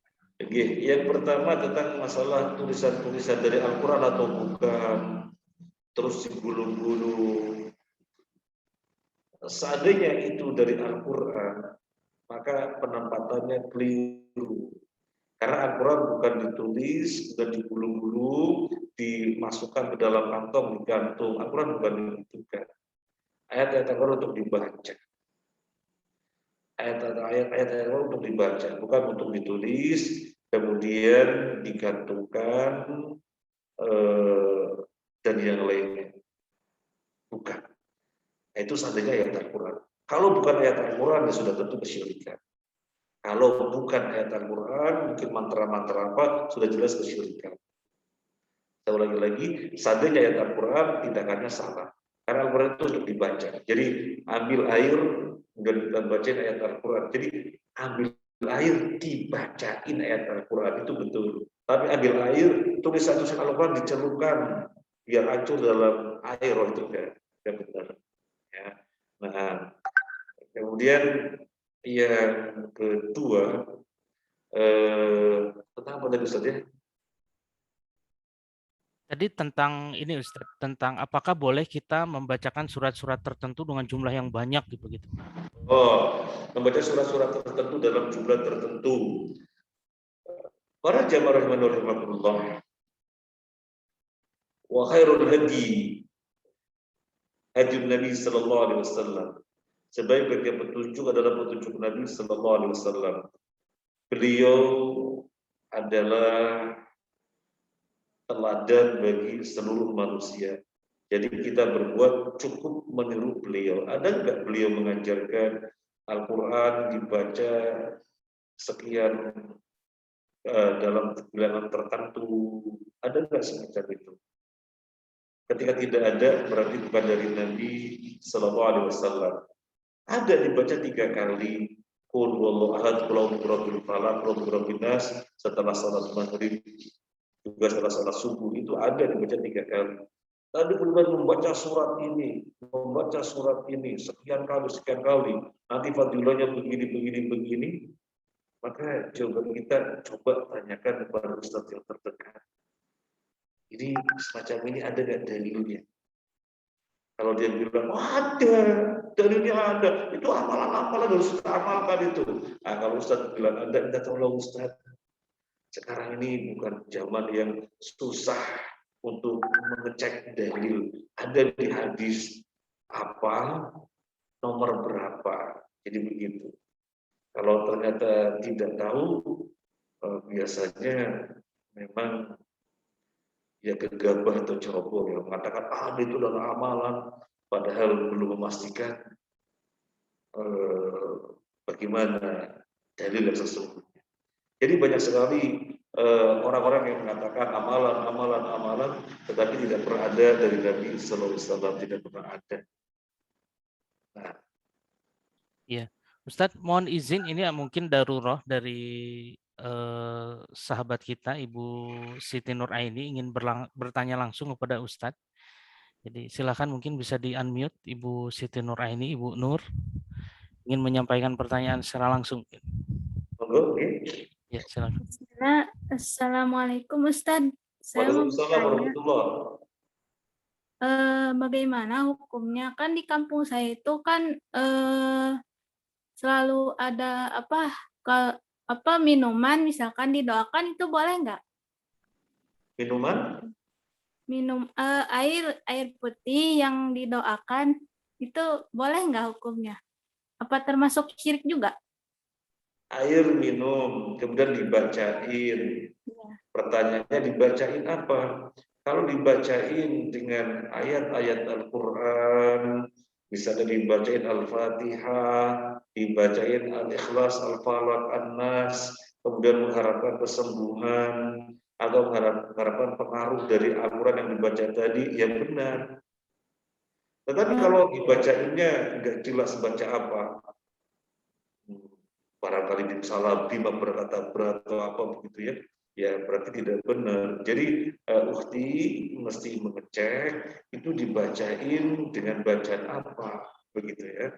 Yang pertama tentang masalah tulisan-tulisan dari Al-Quran atau bukan, terus digulung-gulung. Seandainya itu dari Al-Quran, maka penempatannya keliru. Karena Al-Quran bukan ditulis, bukan digulung-gulung, dimasukkan ke dalam kantong, digantung. Al-Quran bukan ditentukan. Ayat-ayat Al-Quran untuk dibaca. Ayat-ayat untuk dibaca, bukan untuk ditulis, kemudian digantungkan dan yang lainnya. Bukan. Itu seandainya ayat Al-Quran. Kalau bukan ayat Al-Quran, ya sudah tentu kesyirikan. Kalau bukan ayat Al-Quran, mungkin mantra-mantra apa, sudah jelas kesyirikan. Saya ulangi lagi, seandainya ayat Al-Quran, tindakannya salah. Karena Al-Quran itu untuk dibaca. Jadi ambil air, kemudian kita bacain ayat Al-Quran. Jadi ambil air dibacain ayat Al-Quran itu betul. Tapi ambil air, tulisan-tulisan Al-Quran dicelupkan biar hancur dalam air, oh itu enggak benar. Ya. Nah, kemudian yang kedua tentang apa tadi Ustaz ya? Tadi tentang ini Ustaz, tentang apakah boleh kita membacakan surat-surat tertentu dengan jumlah yang banyak gitu gitu. Oh, membaca surat-surat tertentu dalam jumlah tertentu. Para jamaah rahimanullah wa khairul hadi hadi Nabi sallallahu alaihi wasallam. Sebaik-baiknya petunjuk adalah petunjuk Nabi sallallahu alaihi wasallam. Beliau adalah teladan bagi seluruh manusia. Jadi kita berbuat cukup meniru beliau. Ada enggak beliau mengajarkan Al-Quran dibaca sekian dalam bilangan tertentu? Ada enggak semacam itu? Ketika tidak ada, berarti bukan dari Nabi Sallallahu Alaihi Wasallam. Ada dibaca 3 kali. Qul huwallahu ahad, qul a'udzu birabbil falaq, qul a'udzu birabbin nas, setelah salat maghrib, juga setelah salat subuh itu ada dibaca 3 kali. Tadi kemudian membaca surat ini sekian kali, nanti fadilahnya begini, maka coba kita tanyakan kepada Ustaz yang terdekat. Ini semacam ini ada nggak dalilnya? Kalau dia bilang, oh, ada, dalilnya ada, itu amalan-amalan harus kita amalkan itu. Nah, kalau Ustaz bilang, Anda tolong Ustaz, sekarang ini bukan zaman yang susah untuk mengecek dalil. Ada di hadis apa, nomor berapa. Jadi begitu. Kalau ternyata tidak tahu, biasanya memang ya gegabah atau ceroboh yang mengatakan itu adalah amalan, padahal belum memastikan bagaimana dalil yang sesungguhnya. Jadi banyak sekali orang-orang yang mengatakan amalan, tetapi tidak pernah ada dari Nabi Sallallahu Alaihi Wasallam, tidak pernah ada. Nah. Iya, Ustadz, mohon izin ini mungkin darurat dari sahabat kita Ibu Siti Nur Aini ingin bertanya langsung kepada Ustadz. Jadi silakan mungkin bisa di-unmute Ibu Siti Nur Aini, Ibu Nur ingin menyampaikan pertanyaan secara langsung. Oke. Ya, silakan. Assalamualaikum Ustadz. Saya mau bertanya, bagaimana hukumnya? Kan di kampung saya itu kan selalu ada apa minuman, misalkan didoakan itu boleh nggak? Minuman? Minum air putih yang didoakan itu boleh nggak hukumnya? Apa termasuk syirik juga? Air minum, kemudian dibacain. Pertanyaannya dibacain apa? Kalau dibacain dengan ayat-ayat Al-Quran, misalnya dibacain Al-Fatihah, dibacain Al-Ikhlas, Al-Falaq, An-Nas, kemudian mengharapkan kesembuhan, atau mengharapkan pengaruh dari Al-Quran yang dibaca tadi, ya benar. Tetapi kalau dibacainnya nggak jelas baca apa, barangkali salah bima berkata berat atau apa begitu ya, ya berarti tidak benar. Jadi ukhti mesti mengecek itu dibacain dengan bacaan apa begitu ya.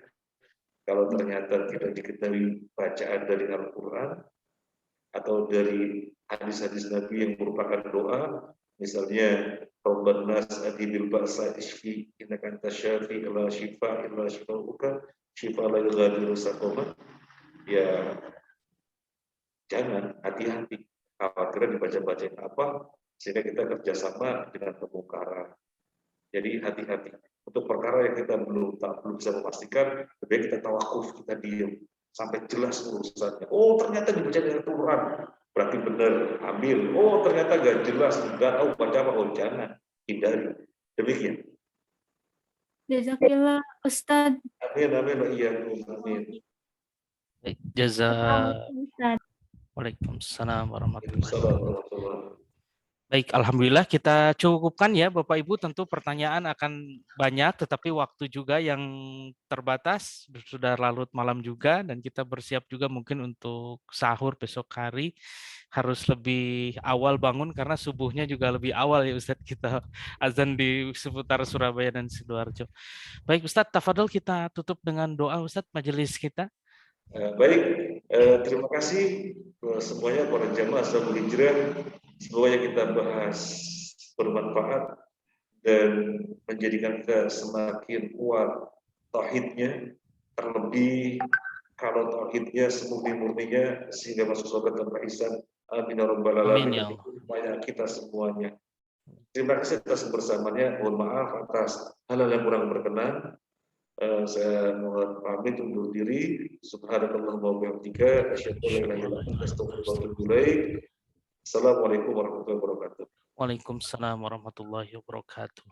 Kalau ternyata tidak diketahui bacaan dari Al-Quran atau dari hadis-hadis Nabi yang merupakan doa, misalnya Rabban nas adhibil ba'sa ishfi innaka antas syafi la shifa illa shifauka shifa la yughadiru saqama. Ya jangan, hati-hati, khawatirnya dibaca-bacain apa sehingga kita kerjasama dengan kemungkaran. Jadi hati-hati untuk perkara yang kita belum bisa memastikan, lebih baik kita tawakuf, kita diam sampai jelas urusannya. Oh ternyata dibaca dengan Quran, berarti benar, ambil. Oh ternyata nggak jelas, nggak tahu baca apa, oh jangan, hindari. Demikian. Jazakillah Ustadz. Amin, iya, amin. Waalaikumsalam warahmatullahi wabarakatuh. Baik, alhamdulillah kita cukupkan ya Bapak Ibu, tentu pertanyaan akan banyak tetapi waktu juga yang terbatas, sudah larut malam juga dan kita bersiap juga mungkin untuk sahur besok hari harus lebih awal bangun karena subuhnya juga lebih awal ya Ustadz, kita azan di seputar Surabaya dan Sidoarjo. Baik Ustadz, tafadhol kita tutup dengan doa Ustadz majelis kita. Baik, terima kasih semuanya para jamaah Ashabul Hijrah. Semoga yang kita bahas bermanfaat dan menjadikan kita semakin kuat tauhidnya, terlebih kalau tauhidnya semurni-murninya sehingga masuk surga tanpa hisab. Amin ya rabbal Amin alamin. ya Allah. Banyak kita semuanya. Terima kasih atas kebersamaannya. Mohon maaf atas hal-hal yang kurang berkenan. Saya mohon pamit undur diri. Subhanakallahumma wa bihamdika asyhadu an la ilaha illa anta astaghfiruka wa atubu ilaik. Assalamualaikum warahmatullahi wabarakatuh. Waalaikumsalam warahmatullahi wabarakatuh.